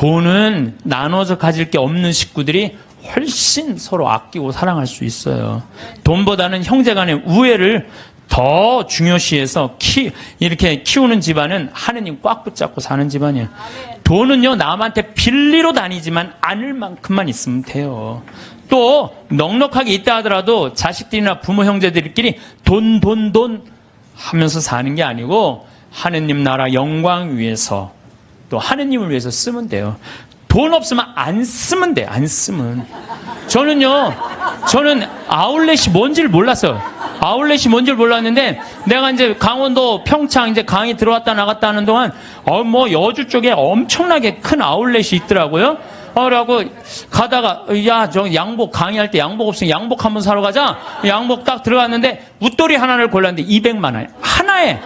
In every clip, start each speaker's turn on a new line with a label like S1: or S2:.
S1: 돈은 나눠서 가질 게 없는 식구들이 훨씬 서로 아끼고 사랑할 수 있어요. 돈보다는 형제 간의 우애를 더 중요시해서 이렇게 키우는 집안은 하느님 꽉 붙잡고 사는 집안이에요. 돈은요, 남한테 빌리러 다니지만 않을 만큼만 있으면 돼요. 또 넉넉하게 있다 하더라도 자식들이나 부모 형제들끼리 돈 하면서 사는 게 아니고 하느님 나라 영광 위해서 또 하느님을 위해서 쓰면 돼요. 돈 없으면 안 쓰면 돼. 안 쓰면. 저는 아울렛이 뭔지를 몰랐어요. 아울렛이 뭔지를 몰랐는데 내가 이제 강원도 평창 이제 강의 들어왔다 나갔다 하는 동안 여주 쪽에 엄청나게 큰 아울렛이 있더라고요. 그러고 가다가 저 양복 강의할 때 양복 없으면 양복 한번 사러 가자. 양복 딱 들어갔는데 웃돌이 하나를 골랐는데 200만 원 하나에.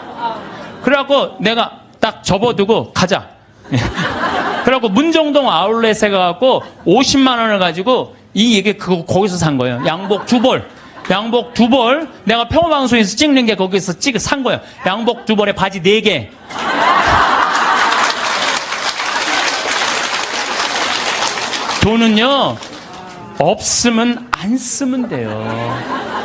S1: 그래갖고 내가 딱 접어두고 가자. 그래갖고 문정동 아울렛에 가갖고 50만 원을 가지고 거기서 산 거예요. 양복 2벌. 내가 평화방송에서 찍는 게 거기서 산 거예요. 양복 2벌에 바지 4개. 돈은요, 없으면 안 쓰면 돼요.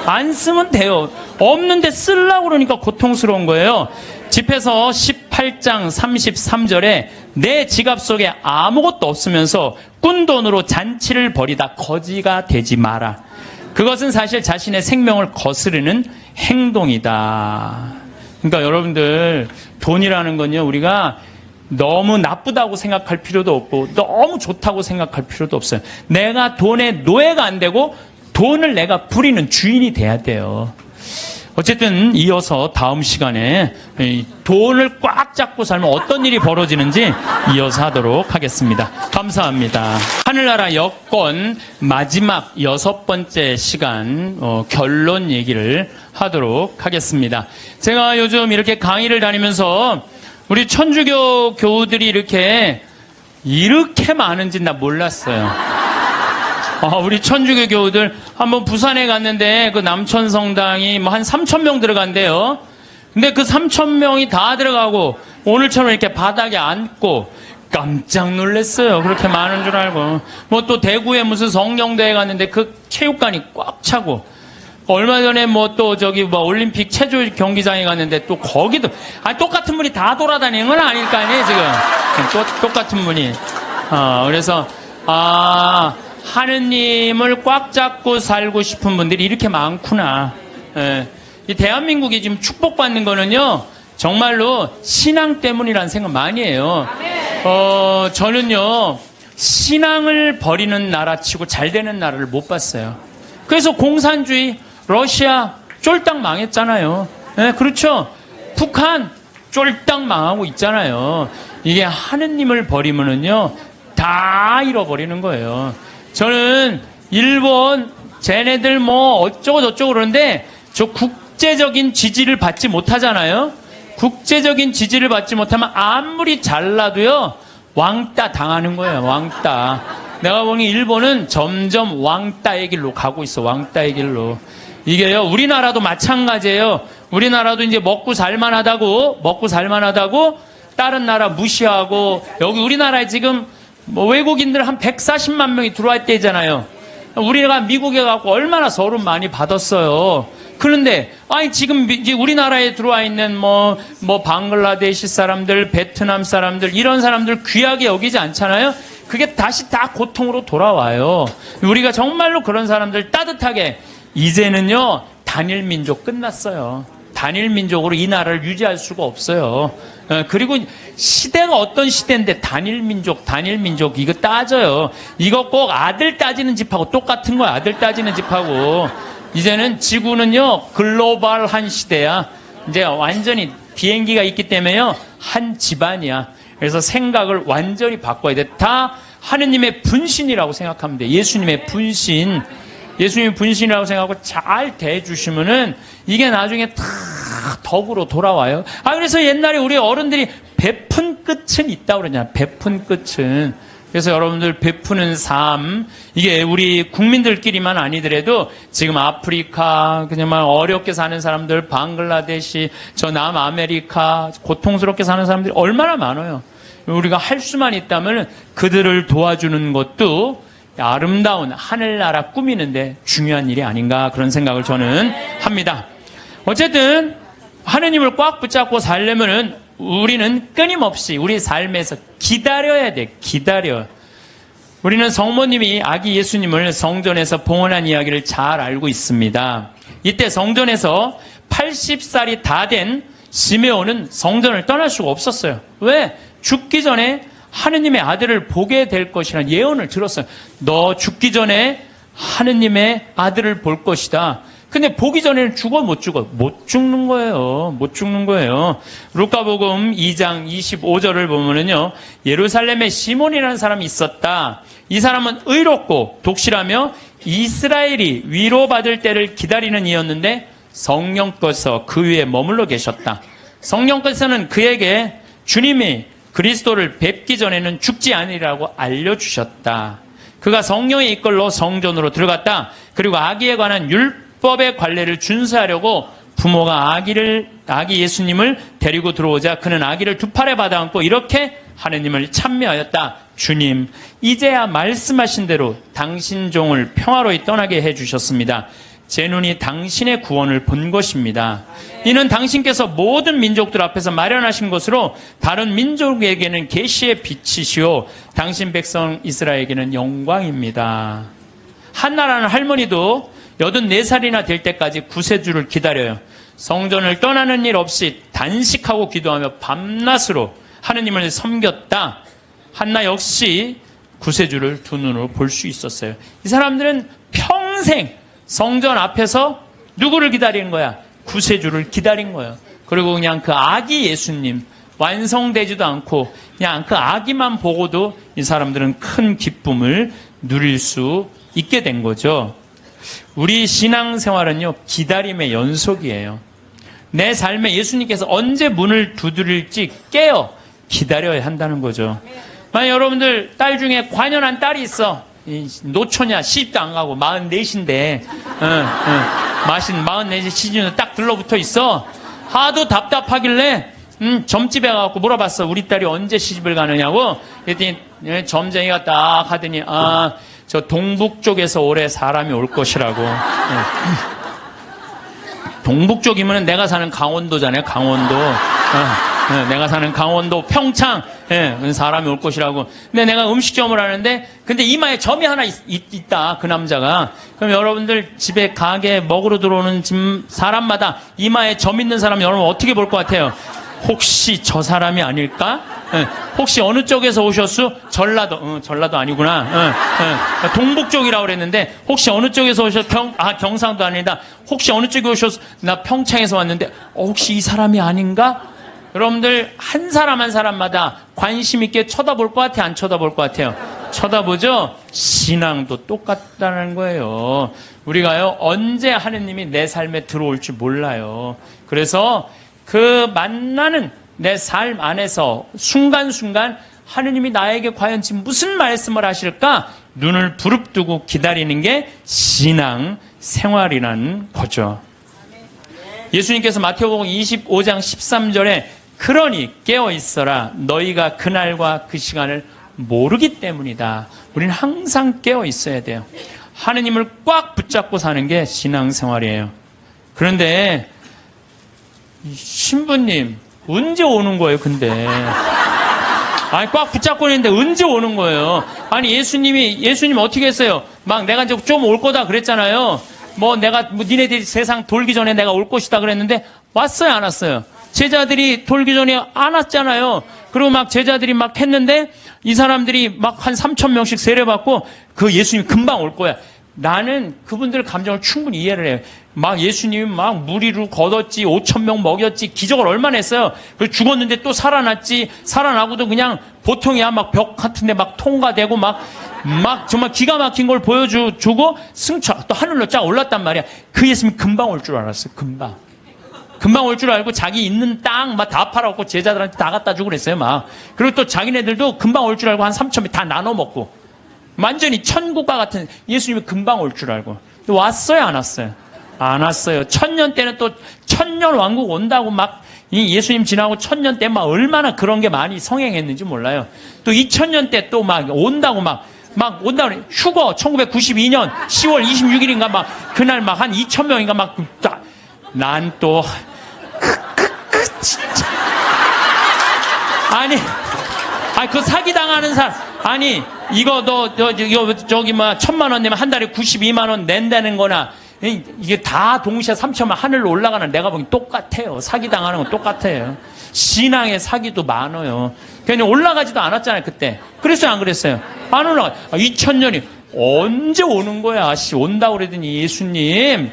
S1: 안 쓰면 돼요. 없는데 쓰려고 그러니까 고통스러운 거예요. 집에서 18장 33절에 내 지갑 속에 아무것도 없으면서 꾼 돈으로 잔치를 벌이다 거지가 되지 마라. 그것은 사실 자신의 생명을 거스르는 행동이다. 그러니까 여러분들, 돈이라는 건요, 우리가 너무 나쁘다고 생각할 필요도 없고 너무 좋다고 생각할 필요도 없어요. 내가 돈의 노예가 안 되고 돈을 내가 부리는 주인이 돼야 돼요. 어쨌든 이어서 다음 시간에 돈을 꽉 잡고 살면 어떤 일이 벌어지는지 이어서 하도록 하겠습니다. 감사합니다. 하늘나라 여권 마지막 6번째 시간 결론 얘기를 하도록 하겠습니다. 제가 요즘 이렇게 강의를 다니면서 우리 천주교 교우들이 이렇게 많은지 나 몰랐어요. 우리 천주교 교우들 한번 부산에 갔는데 그 남천성당이 한 3,000명 들어간대요. 근데 그 3,000명이 다 들어가고 오늘처럼 이렇게 바닥에 앉고 깜짝 놀랐어요. 그렇게 많은 줄 알고. 또 대구에 무슨 성령대회 갔는데 그 체육관이 꽉 차고, 얼마 전에 올림픽 체조 경기장에 갔는데 또 거기도, 똑같은 분이 다 돌아다니는 건 아닐 거 아니에요, 지금. 똑같은 분이. 그래서, 하느님을 꽉 잡고 살고 싶은 분들이 이렇게 많구나. 이 대한민국이 지금 축복받는 거는요, 정말로 신앙 때문이라는 생각 많이 해요. 저는요, 신앙을 버리는 나라치고 잘 되는 나라를 못 봤어요. 그래서 공산주의, 러시아 쫄딱 망했잖아요. 네, 그렇죠. 북한 쫄딱 망하고 있잖아요. 이게 하느님을 버리면은요, 다 잃어버리는 거예요. 저는 일본 쟤네들 어쩌고 저쩌고 그러는데 저 국제적인 지지를 받지 못하잖아요. 국제적인 지지를 받지 못하면 아무리 잘나도요, 왕따 당하는 거예요. 왕따. 내가 보니 일본은 점점 왕따의 길로 가고 있어. 왕따의 길로. 이게요, 우리나라도 마찬가지예요. 우리나라도 이제 먹고 살만하다고 다른 나라 무시하고, 여기 우리나라에 지금 외국인들 한 140만 명이 들어와 있대잖아요. 우리가 미국에 가고 얼마나 서름 많이 받았어요. 그런데 지금 우리나라에 들어와 있는 방글라데시 사람들, 베트남 사람들, 이런 사람들 귀하게 여기지 않잖아요. 그게 다시 다 고통으로 돌아와요. 우리가 정말로 그런 사람들 따뜻하게, 이제는요, 단일 민족 끝났어요. 단일 민족으로 이 나라를 유지할 수가 없어요. 그리고 시대가 어떤 시대인데 단일 민족 이거 따져요. 이거 꼭 아들 따지는 집하고 똑같은 거야. 아들 따지는 집하고. 이제는 지구는요, 글로벌한 시대야. 이제 완전히 비행기가 있기 때문에요, 한 집안이야. 그래서 생각을 완전히 바꿔야 돼. 다 하느님의 분신이라고 생각하면 돼. 예수님의 분신. 예수님의 분신이라고 생각하고 잘 대해주시면은 이게 나중에 다 덕으로 돌아와요. 그래서 옛날에 우리 어른들이 베푼 끝은 있다고 그러잖아. 베푼 끝은. 그래서 여러분들 베푸는 삶, 이게 우리 국민들끼리만 아니더라도 지금 아프리카, 그냥 어렵게 사는 사람들, 방글라데시, 저 남아메리카, 고통스럽게 사는 사람들이 얼마나 많아요. 우리가 할 수만 있다면 그들을 도와주는 것도 아름다운 하늘나라 꾸미는데 중요한 일이 아닌가, 그런 생각을 저는 합니다. 어쨌든 하느님을 꽉 붙잡고 살려면은 우리는 끊임없이 우리 삶에서 기다려야 돼. 기다려. 우리는 성모님이 아기 예수님을 성전에서 봉헌한 이야기를 잘 알고 있습니다. 이때 성전에서 80살이 다 된 시메온은 성전을 떠날 수가 없었어요. 왜? 죽기 전에 하느님의 아들을 보게 될 것이라는 예언을 들었어요. 너 죽기 전에 하느님의 아들을 볼 것이다. 근데 보기 전에는 죽어 못 죽어? 못 죽는 거예요. 못 죽는 거예요. 루카복음 2장 25절을 보면은요, 예루살렘에 시몬이라는 사람이 있었다. 이 사람은 의롭고 독실하며 이스라엘이 위로받을 때를 기다리는 이였는데 성령께서 그 위에 머물러 계셨다. 성령께서는 그에게 주님이 그리스도를 뵙기 전에는 죽지 아니라고 알려주셨다. 그가 성령에 이끌러 성전으로 들어갔다. 그리고 아기에 관한 율법의 관례를 준수하려고 부모가 아기 예수님을 데리고 들어오자 그는 아기를 두 팔에 받아안고 이렇게 하느님을 찬미하였다. 주님, 이제야 말씀하신 대로 당신 종을 평화로이 떠나게 해주셨습니다. 제 눈이 당신의 구원을 본 것입니다. 이는 당신께서 모든 민족들 앞에서 마련하신 것으로 다른 민족에게는 계시의 빛이시오 당신 백성 이스라엘에게는 영광입니다. 한나라는 할머니도 84살이나 될 때까지 구세주를 기다려요. 성전을 떠나는 일 없이 단식하고 기도하며 밤낮으로 하느님을 섬겼다. 한나 역시 구세주를 두 눈으로 볼 수 있었어요. 이 사람들은 평생 성전 앞에서 누구를 기다리는 거야? 구세주를 기다린 거예요. 그리고 그냥 그 아기 예수님, 완성되지도 않고 그냥 그 아기만 보고도 이 사람들은 큰 기쁨을 누릴 수 있게 된 거죠. 우리 신앙생활은요, 기다림의 연속이에요. 내 삶에 예수님께서 언제 문을 두드릴지 깨어 기다려야 한다는 거죠. 만약 여러분들 딸 중에 관연한 딸이 있어. 노처냐, 시집도 안 가고 44인데 44 시즌에 딱 들러붙어 있어. 하도 답답하길래 점집에 가갖고 물어봤어. 우리 딸이 언제 시집을 가느냐고. 그랬더니 점쟁이가 딱 하더니 저 동북 쪽에서 올해 사람이 올 것이라고. 동북 쪽이면 내가 사는 강원도잖아요. 강원도. 내가 사는 강원도 평창 사람이 올 것이라고. 근데 내가 음식점을 하는데 근데 이마에 점이 하나 있다. 그 남자가. 그럼 여러분들 집에 가게 먹으러 들어오는 사람마다 이마에 점 있는 사람 여러분 어떻게 볼 것 같아요? 혹시 저 사람이 아닐까? 혹시 어느 쪽에서 오셨어? 전라도. 전라도 아니구나. 동북 쪽이라고 그랬는데 혹시 어느 쪽에서 오셨어? 경상도 아니다. 혹시 어느 쪽에 오셨어? 나 평창에서 왔는데 혹시 이 사람이 아닌가? 여러분들 한 사람 한 사람마다 관심 있게 쳐다볼 것 같아요? 안 쳐다볼 것 같아요? 쳐다보죠? 신앙도 똑같다는 거예요. 우리가요, 언제 하느님이 내 삶에 들어올지 몰라요. 그래서 그 만나는 내 삶 안에서 순간순간 하느님이 나에게 과연 지금 무슨 말씀을 하실까? 눈을 부릅뜨고 기다리는 게 신앙 생활이라는 거죠. 예수님께서 마태복음 25장 13절에 그러니 깨어있어라. 너희가 그날과 그 시간을 모르기 때문이다. 우리는 항상 깨어있어야 돼요. 하느님을 꽉 붙잡고 사는 게 신앙생활이에요. 그런데 신부님 언제 오는 거예요? 근데 꽉 붙잡고 있는데 언제 오는 거예요? 아니 예수님 어떻게 했어요? 막 내가 이제 좀 올 거다 그랬잖아요. 니네들이 세상 돌기 전에 내가 올 것이다 그랬는데 왔어요, 안 왔어요? 제자들이 돌기 전에 안 왔잖아요. 그리고 막 제자들이 막 했는데 이 사람들이 막 한 3,000명씩 세례받고 그 예수님 금방 올 거야. 나는 그분들 감정을 충분히 이해를 해요. 막 예수님이 막 무리로 걷었지, 5,000명 먹였지, 기적을 얼마나 했어요. 그리고 죽었는데 또 살아났지, 살아나고도 그냥 보통이야. 막 벽 같은데 막 통과되고 막 정말 기가 막힌 걸 보여주고 승차 또 하늘로 쫙 올랐단 말이야. 그 예수님이 금방 올 줄 알았어요. 금방 올 줄 알고 자기 있는 땅 막 다 팔아갖고 제자들한테 다 갖다 주고 그랬어요. 막. 그리고 또 자기네들도 금방 올 줄 알고 한 3,000명 다 나눠 먹고. 완전히 천국과 같은 예수님이 금방 올 줄 알고. 왔어요, 안 왔어요? 안 왔어요. 1000년 때는 또 1000년 왕국 온다고 막 이 예수님 지나고 1000년 때 막 얼마나 그런 게 많이 성행했는지 몰라요. 또 2000년 때 또 막 온다고 막 온다고 휴거 1992년 10월 26일인가 막 그날 막 한 2000명인가 막 난 또 진짜 아니 그 사기 당하는 사람 아니 이거 너 저기 뭐 1000만 원 내면 한 달에 92만 원 낸다는 거나 이게 다 동시에 3천만 하늘로 올라가는 내가 보기엔 똑같아요. 사기 당하는 건 똑같아요. 신앙의 사기도 많아요. 그냥 올라가지도 않았잖아요 그때. 그랬어요 안 그랬어요? 안 올라가. 2000년이 언제 오는 거야? 온다고 그러더니 예수님.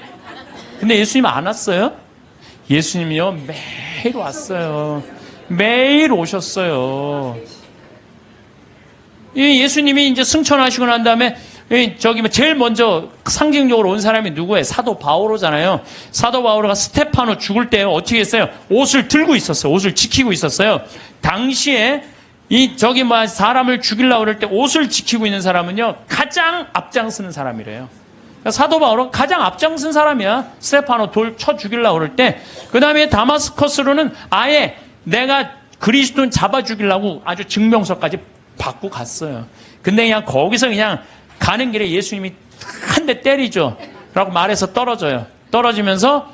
S1: 근데 예수님 안 왔어요? 예수님이요 매일 왔어요. 매일 오셨어요. 이 예수님이 이제 승천하시고 난 다음에 저기 제일 먼저 상징적으로 온 사람이 누구예요? 사도 바오로잖아요. 사도 바오로가 스테파노 죽을 때 어떻게 했어요? 옷을 들고 있었어요. 옷을 지키고 있었어요. 당시에 저기 사람을 죽이려고 그럴 때 옷을 지키고 있는 사람은요 가장 앞장서는 사람이래요. 그러니까 사도 바오로가 가장 앞장선 사람이야. 스테파노 돌 쳐 죽이려고 그럴 때. 그 다음에 다마스커스로는 아예 내가 그리스도인 잡아 죽이려고 아주 증명서까지 받고 갔어요. 근데 그냥 거기서 그냥 가는 길에 예수님이 한 대 때리죠. 라고 말해서 떨어져요. 떨어지면서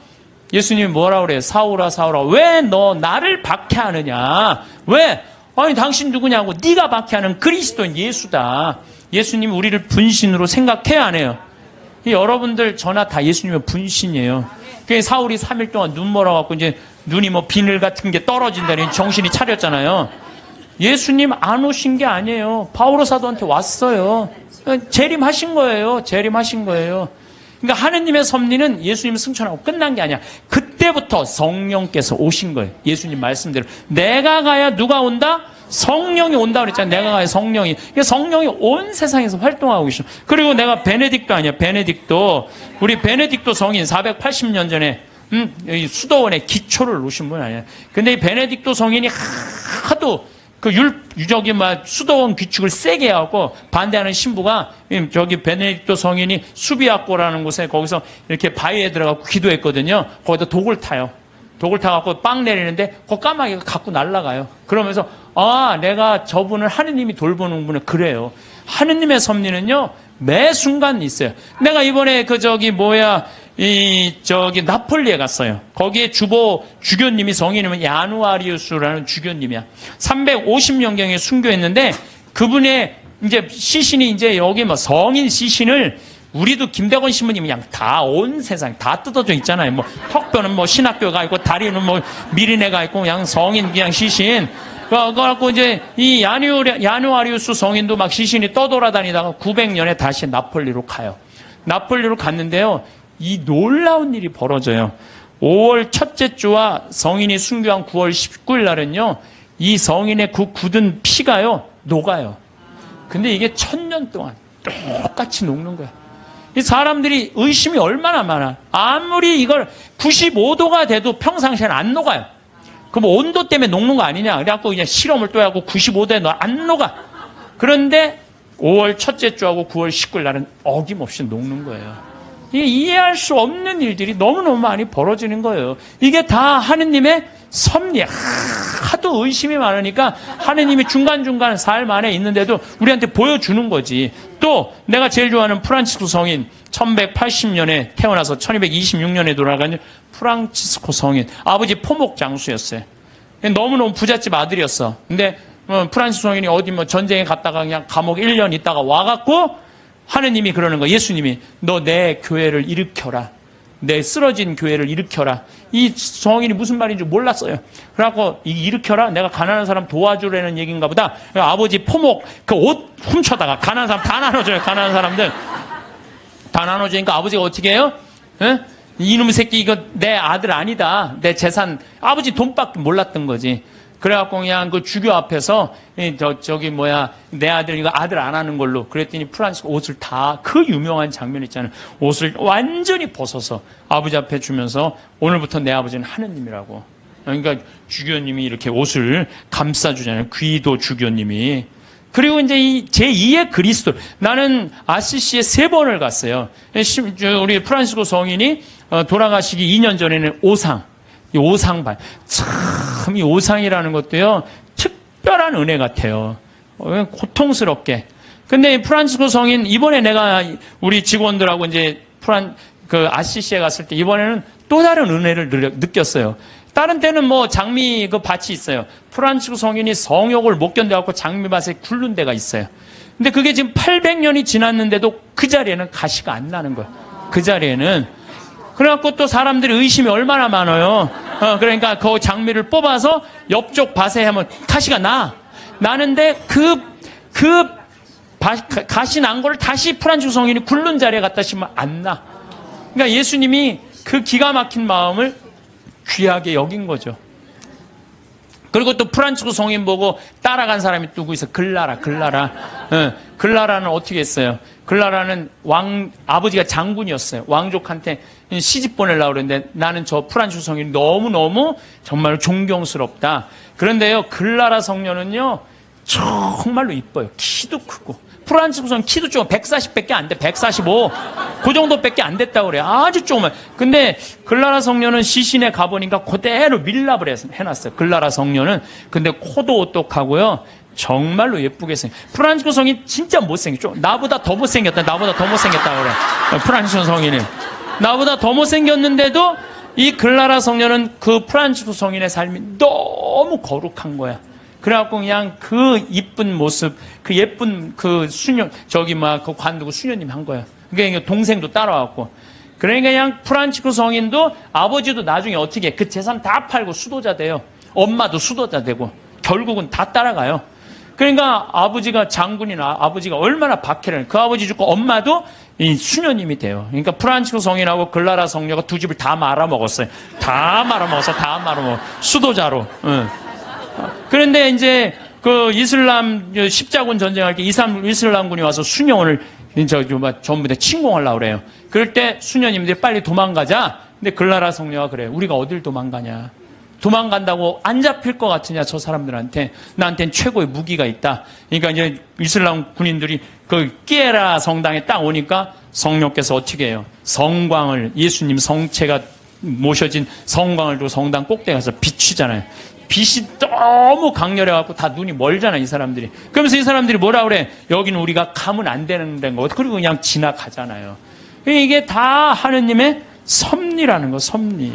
S1: 예수님이 뭐라고 그래요? 사울아 사울아 왜 너 나를 박해하느냐? 왜? 아니 당신 누구냐고. 네가 박해하는 그리스도인 예수다. 예수님이 우리를 분신으로 생각해야 안 해요. 여러분들 저나 다 예수님의 분신이에요. 그 사울이 3일 동안 눈 멀어갖고 이제 눈이 뭐 비늘 같은 게 떨어진다니 정신이 차렸잖아요. 예수님 안 오신 게 아니에요. 바오로 사도한테 왔어요. 재림하신 거예요. 재림하신 거예요. 그러니까 하느님의 섭리는 예수님 승천하고 끝난 게 아니야. 그때부터 성령께서 오신 거예요. 예수님 말씀대로. 내가 가야 누가 온다? 성령이 온다 그랬잖아요. 내가 가야 성령이. 그러니까 성령이 온 세상에서 활동하고 계셔. 그리고 내가 베네딕토 아니야. 베네딕토. 우리 베네딕토 성인 480년 전에 수도원에 기초를 놓으신 분 아니야. 근데 이 베네딕토 성인이 하도 수도원 규칙을 세게 하고 반대하는 신부가 저기 베네딕토 성인이 수비학고라는 곳에 거기서 이렇게 바위에 들어가고 기도했거든요. 거기다 독을 타요. 독을 타갖고 빵 내리는데 그 까마귀가 갖고 날아가요. 그러면서 내가 저분을 하느님이 돌보는 분은 그래요. 하느님의 섭리는요 매 순간 있어요. 내가 이번에 나폴리에 갔어요. 거기에 주교님이 성인이면 야누아리우스라는 주교님이야. 350년경에 순교했는데 그분의 이제 시신이 이제 여기 성인 시신을 우리도 김대건 신부님이 그냥 다 온 세상 다 뜯어져 있잖아요. 턱뼈는 신학교가 있고 다리는 미리네가 있고 그냥 성인 그냥 시신. 그래갖고 이제 이 야누아리우스 성인도 막 시신이 떠돌아다니다가 900년에 다시 나폴리로 가요. 나폴리로 갔는데요. 이 놀라운 일이 벌어져요. 5월 첫째 주와 성인이 순교한 9월 19일 날은요. 이 성인의 그 굳은 피가요. 녹아요. 근데 이게 1000년 동안 똑같이 녹는 거야. 이 사람들이 의심이 얼마나 많아. 아무리 이걸 95도가 돼도 평상시에는 안 녹아요. 그럼 온도 때문에 녹는 거 아니냐. 그래갖고 그냥 실험을 또 하고 95도에 안 녹아. 그런데 5월 첫째 주하고 9월 19일 날은 어김없이 녹는 거예요. 이게 이해할 수 없는 일들이 너무너무 많이 벌어지는 거예요. 이게 다 하느님의 섭리. 하도 의심이 많으니까 하느님이 중간중간 삶 안에 있는데도 우리한테 보여주는 거지. 또 내가 제일 좋아하는 프란치스코 성인 1180년에 태어나서 1226년에 돌아간 프란치스코 성인. 아버지 포목 장수였어요. 너무너무 부잣집 아들이었어. 근데 프란치스코 성인이 어디 전쟁에 갔다가 그냥 감옥 1년 있다가 와갖고 하느님이 그러는 거. 예수님이 너 내 교회를 일으켜라. 내 쓰러진 교회를 일으켜라. 이 성인이 무슨 말인지 몰랐어요. 그래갖고 일으켜라. 내가 가난한 사람 도와주라는 얘기인가 보다. 아버지 포목 그 옷 훔쳐다가 가난한 사람 다 나눠줘요. 가난한 사람들 다 나눠주니까 아버지가 어떻게 해요? 에? 이놈의 새끼 이거 내 아들 아니다. 내 재산. 아버지 돈밖에 몰랐던 거지. 그래갖고 그냥 그 주교 앞에서 내 아들 이거 아들 안 하는 걸로 그랬더니 프란시스코 옷을 다 그 유명한 장면 있잖아요. 옷을 완전히 벗어서 아버지 앞에 주면서 오늘부터 내 아버지는 하느님이라고. 그러니까 주교님이 이렇게 옷을 감싸주잖아요. 귀도 주교님이. 그리고 이제 이 제2의 그리스도. 나는 아시시에 3번을 갔어요. 우리 프란시스코 성인이 돌아가시기 2년 전에는 오상. 이 오상 참 이 오상이라는 것도요, 특별한 은혜 같아요. 고통스럽게. 근데 프란치스코 성인, 이번에 내가 우리 직원들하고 이제 아시시에 갔을 때 이번에는 또 다른 은혜를 느꼈어요. 다른 때는 뭐 장미 그 밭이 있어요. 프란치스코 성인이 성욕을 못 견뎌갖고 장미밭에 굴른 데가 있어요. 근데 그게 지금 800년이 지났는데도 그 자리에는 가시가 안 나는 거예요. 그 자리에는. 그래갖고 또 사람들이 의심이 얼마나 많아요. 그러니까 그 장미를 뽑아서 옆쪽 밭에 하면 가시가 나는데 가시 난 거를 다시 프란치스코 성인이 굴른 자리에 갖다 심으면 안 나. 그러니까 예수님이 그 기가 막힌 마음을 귀하게 여긴 거죠. 그리고 또 프란치스코 성인 보고 따라간 사람이 누구 있어? 글라라. 글라라는 어떻게 했어요? 글라라는 아버지가 장군이었어요. 왕족한테 시집 보내려고 그랬는데 나는 저 프란치스코 성인이 너무너무 정말 존경스럽다. 그런데요, 글라라 성녀는요, 정말로 이뻐요. 키도 크고. 프란치스코 성인 키도 조금 140밖에 안 돼. 145. 그 정도밖에 안 됐다고 그래요. 아주 조금만. 근데 글라라 성녀는 시신에 가보니까 그대로 밀랍을 해놨어요. 글라라 성녀는. 근데 코도 오똑하고요. 정말로 예쁘게 프란치스코 성인 진짜 못생겼죠. 나보다 더 못생겼다 그래. 프란치스코 성인은. 나보다 더 못생겼는데도 이 글라라 성녀는 그 프란치스코 성인의 삶이 너무 거룩한 거야. 그래갖고 그냥 그 이쁜 모습, 그 예쁜 그 수녀, 그 관두고 수녀님 한 거야. 그러니까 동생도 따라왔고. 그러니까 그냥 프란치스코 성인도 아버지도 나중에 어떻게 해? 그 재산 다 팔고 수도자 돼요. 엄마도 수도자 되고. 결국은 다 따라가요. 그러니까 아버지가 장군이나 아버지가 얼마나 박해를, 그 아버지 죽고 엄마도 이 수녀님이 돼요. 그러니까 프란치스코 성인하고 글라라 성녀가 두 집을 다 말아먹었어요. 다 말아먹어. 수도자로. 응. 그런데 이제 그 이슬람 십자군 전쟁할 때 이슬람군이 와서 수녀원을 전부 다 침공하려고 그래요. 그럴 때 수녀님들이 빨리 도망가자. 근데 글라라 성녀가 그래요. 우리가 어딜 도망가냐. 도망간다고 안 잡힐 것 같으냐, 저 사람들한테. 나한테는 최고의 무기가 있다. 그러니까 이제 이슬람 군인들이 그 끼에라 성당에 딱 오니까 성녀께서 어떻게 해요? 성광을, 예수님 성체가 모셔진 성광을 두고 성당 꼭대기 가서 비추잖아요. 빛이 너무 강렬해갖고 다 눈이 멀잖아, 이 사람들이. 그러면서 이 사람들이 뭐라 그래? 여기는 우리가 가면 안 되는 데인 거. 그리고 그냥 지나가잖아요. 이게 다 하느님의 섭리라는 거, 섭리.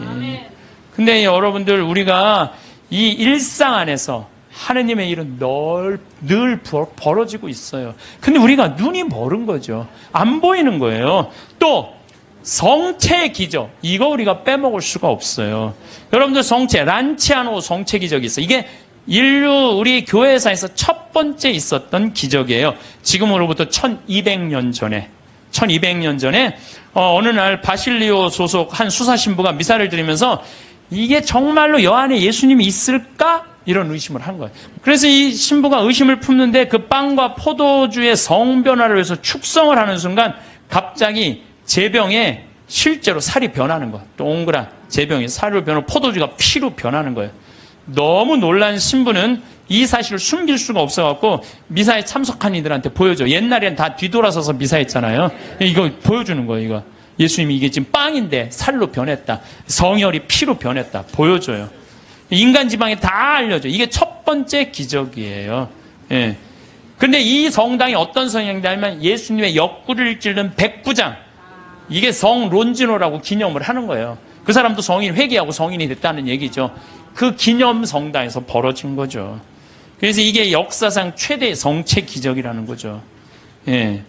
S1: 근데 여러분들, 우리가 이 일상 안에서 하느님의 일은 늘 벌어지고 있어요. 근데 우리가 눈이 멀은 거죠. 안 보이는 거예요. 또 성체 기적, 이거 우리가 빼먹을 수가 없어요. 여러분들, 성체, 란치아노 성체 기적이 있어요. 이게 우리 교회사에서 첫 번째 있었던 기적이에요. 지금으로부터 1200년 전에 어느 날 바실리오 소속 한 수사신부가 미사를 드리면서 이게 정말로 여 안에 예수님이 있을까? 이런 의심을 한 거예요. 그래서 이 신부가 의심을 품는데 그 빵과 포도주의 성변화를 위해서 축성을 하는 순간 갑자기 제병에 실제로 살이 변하는 거예요. 동그란 제병이 살로 변하고 포도주가 피로 변하는 거예요. 너무 놀란 신부는 이 사실을 숨길 수가 없어갖고 미사에 참석한 이들한테 보여줘. 옛날엔 다 뒤돌아서서 미사했잖아요. 이거 보여주는 거예요. 이거 예수님이 이게 지금 빵인데 살로 변했다. 성혈이 피로 변했다. 보여줘요. 인간 지방에 다 알려줘. 이게 첫 번째 기적이에요. 예. 근데 이 성당이 어떤 성당이냐면 예수님의 옆구리를 찌른 백부장. 이게 성 론지노라고 기념을 하는 거예요. 그 사람도 성인 회개하고 성인이 됐다는 얘기죠. 그 기념 성당에서 벌어진 거죠. 그래서 이게 역사상 최대의 성체 기적이라는 거죠. 예.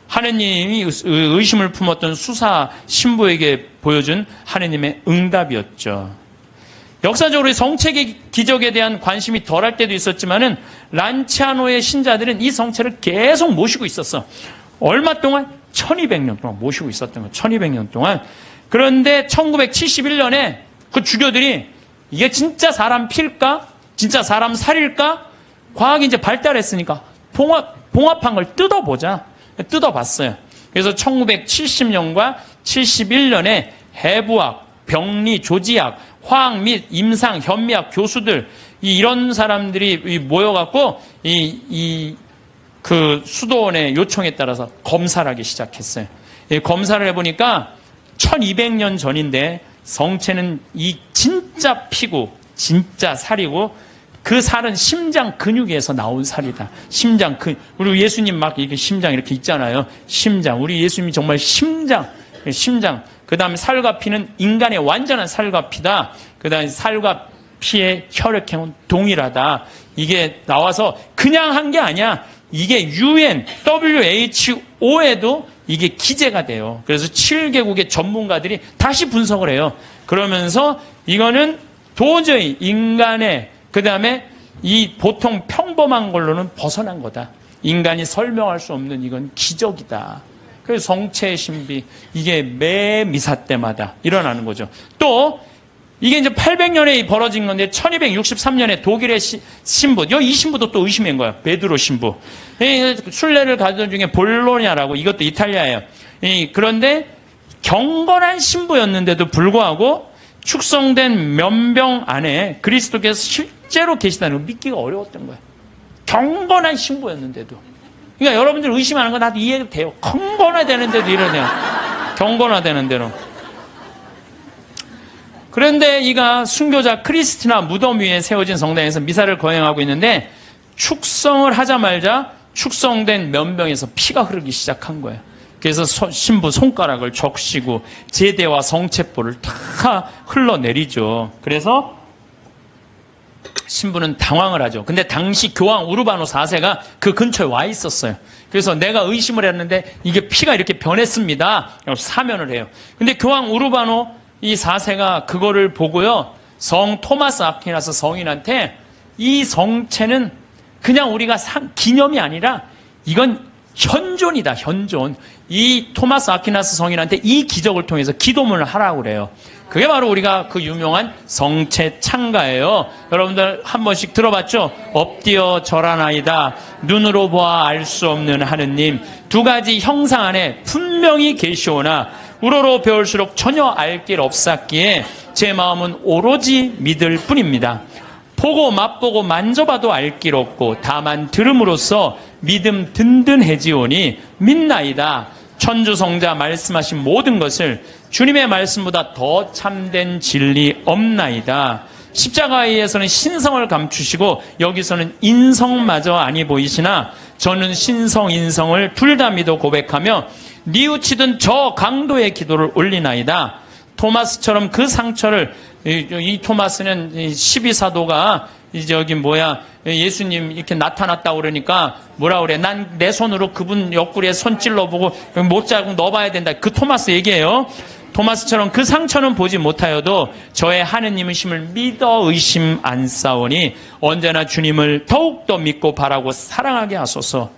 S1: 하느님이 의심을 품었던 수사 신부에게 보여준 하느님의 응답이었죠. 역사적으로 성체 기적에 대한 관심이 덜할 때도 있었지만은 란치아노의 신자들은 이 성체를 계속 모시고 있었어. 얼마 동안? 1200년 동안 모시고 있었던 거예요. 1200년 동안. 그런데 1971년에 그 주교들이 이게 진짜 사람 피일까? 진짜 사람 살일까? 과학이 이제 발달했으니까 봉합한 걸 뜯어보자. 뜯어봤어요. 그래서 1970년과 71년에 해부학, 병리, 조지학, 화학 및 임상, 현미학 교수들, 이런 사람들이 모여갖고 그 수도원의 요청에 따라서 검사를 하기 시작했어요. 검사를 해보니까 1200년 전인데 성체는 이 진짜 피고 진짜 살이고 그 살은 심장 근육에서 나온 살이다. 심장 근육. 우리 예수님 막 이렇게 심장 이렇게 있잖아요. 심장. 우리 예수님이 정말 심장. 그 다음에 살과 피는 인간의 완전한 살과 피다. 그 다음에 살과 피의 혈액형은 동일하다. 이게 나와서 그냥 한 게 아니야. 이게 UN, WHO에도 이게 기재가 돼요. 그래서 7개국의 전문가들이 다시 분석을 해요. 그러면서 이거는 도저히 인간의 그 다음에 이 보통 평범한 걸로는 벗어난 거다. 인간이 설명할 수 없는 이건 기적이다. 그래서 성체의 신비, 이게 매 미사 때마다 일어나는 거죠. 또 이게 이제 800년에 벌어진 건데 1263년에 독일의 신부, 이 신부도 또 의심한 거야. 베드로 신부. 순례를 가던 중에 볼로냐라고, 이것도 이탈리아예요. 그런데 경건한 신부였는데도 불구하고 축성된 면병 안에 그리스도께서 실제로 계시다는 걸 믿기가 어려웠던 거예요. 경건한 신부였는데도. 그러니까 여러분들 의심하는 건 나도 이해가 돼요. 경건화되는데도 이러네요. 경건화되는데도. 그런데 이가 순교자 크리스티나 무덤 위에 세워진 성당에서 미사를 거행하고 있는데 축성을 하자마자 축성된 면병에서 피가 흐르기 시작한 거예요. 그래서 신부 손가락을 적시고 제대와 성체포를 다 흘러내리죠. 그래서 신부는 당황을 하죠. 근데 당시 교황 우르바노 4세가 그 근처에 와 있었어요. 그래서 내가 의심을 했는데 이게 피가 이렇게 변했습니다. 사면을 해요. 근데 교황 우르바노 이 4세가 그거를 보고요. 성 토마스 아퀴나스 성인한테 이 성체는 그냥 우리가 기념이 아니라 이건 현존이다, 현존. 이 토마스 아퀴나스 성인한테 이 기적을 통해서 기도문을 하라고 그래요. 그게 바로 우리가 그 유명한 성체 창가예요. 여러분들 한 번씩 들어봤죠? 엎드려 절하나이다. 눈으로 보아 알 수 없는 하느님. 두 가지 형상 안에 분명히 계시오나 우러러 배울수록 전혀 알 길 없었기에 제 마음은 오로지 믿을 뿐입니다. 보고 맛보고 만져봐도 알 길 없고 다만 들음으로써 믿음 든든해지오니 믿나이다. 천주성자 말씀하신 모든 것을 주님의 말씀보다 더 참된 진리 없나이다. 십자가에서는 신성을 감추시고 여기서는 인성마저 아니 보이시나 저는 신성 인성을 둘 다 믿어 고백하며 뉘우치던 저 강도의 기도를 올리나이다. 토마스처럼 그 상처를 이 토마스는 12사도가 이제 여기 예수님 이렇게 나타났다고 그러니까 뭐라 그래? 난 내 손으로 그분 옆구리에 손 찔러보고 못자국 넣어봐야 된다. 그 토마스 얘기예요. 토마스처럼 그 상처는 보지 못하여도 저의 하느님이심을 믿어 의심 안 싸우니 언제나 주님을 더욱더 믿고 바라고 사랑하게 하소서.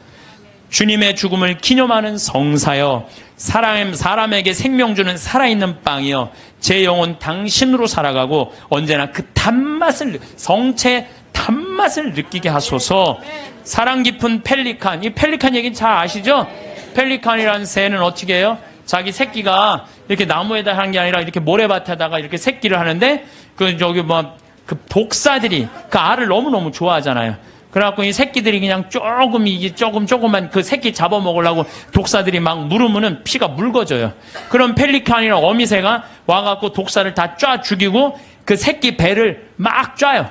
S1: 주님의 죽음을 기념하는 성사여, 사람에게 생명 주는 살아있는 빵이여, 제 영혼 당신으로 살아가고 언제나 그 단맛을, 성체 단맛을 느끼게 하소서. 사랑 깊은 펠리칸, 이 펠리칸 얘기는 잘 아시죠? 펠리칸이라는 새는 어떻게 해요? 자기 새끼가 이렇게 나무에다 하는 게 아니라 이렇게 모래밭에다가 이렇게 새끼를 하는데 그 독사들이 그 알을 너무너무 좋아하잖아요. 그래갖고 이 새끼들이 그냥 조금만 그 새끼 잡아먹으려고 독사들이 막 물으면은 피가 묽어져요. 그럼 펠리칸이나 어미새가 와갖고 독사를 다 쫙 죽이고 그 새끼 배를 막 쫙요.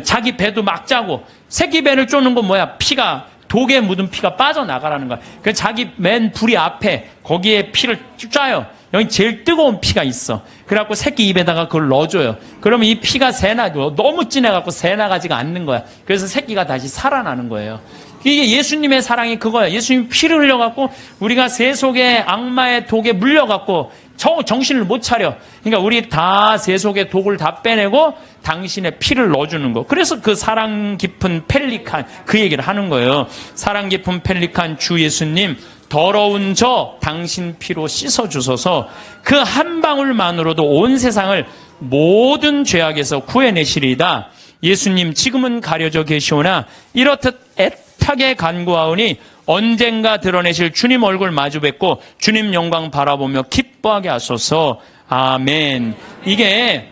S1: 자기 배도 막 짜고 새끼 배를 쪼는 건 뭐야? 피가 독에 묻은 피가 빠져나가라는 거야. 그 자기 맨 부리 앞에 거기에 피를 짜요. 여기 제일 뜨거운 피가 있어. 그래갖고 새끼 입에다가 그걸 넣어줘요. 그러면 이 피가 새나고 너무 진해갖고 새나가지가 않는 거야. 그래서 새끼가 다시 살아나는 거예요. 이게 예수님의 사랑이 그거야. 예수님이 피를 흘려갖고 우리가 새 속에 악마의 독에 물려갖고 정신을 못 차려. 그러니까 우리 다 새 속의 독을 다 빼내고 당신의 피를 넣어주는 거. 그래서 그 사랑 깊은 펠리칸 그 얘기를 하는 거예요. 사랑 깊은 펠리칸 주 예수님 더러운 저 당신 피로 씻어주소서. 그 한 방울만으로도 온 세상을 모든 죄악에서 구해내시리이다. 예수님 지금은 가려져 계시오나 이렇듯 애타게 간구하오니 언젠가 드러내실 주님 얼굴 마주 뵙고 주님 영광 바라보며 기뻐하게 하소서. 아멘. 이게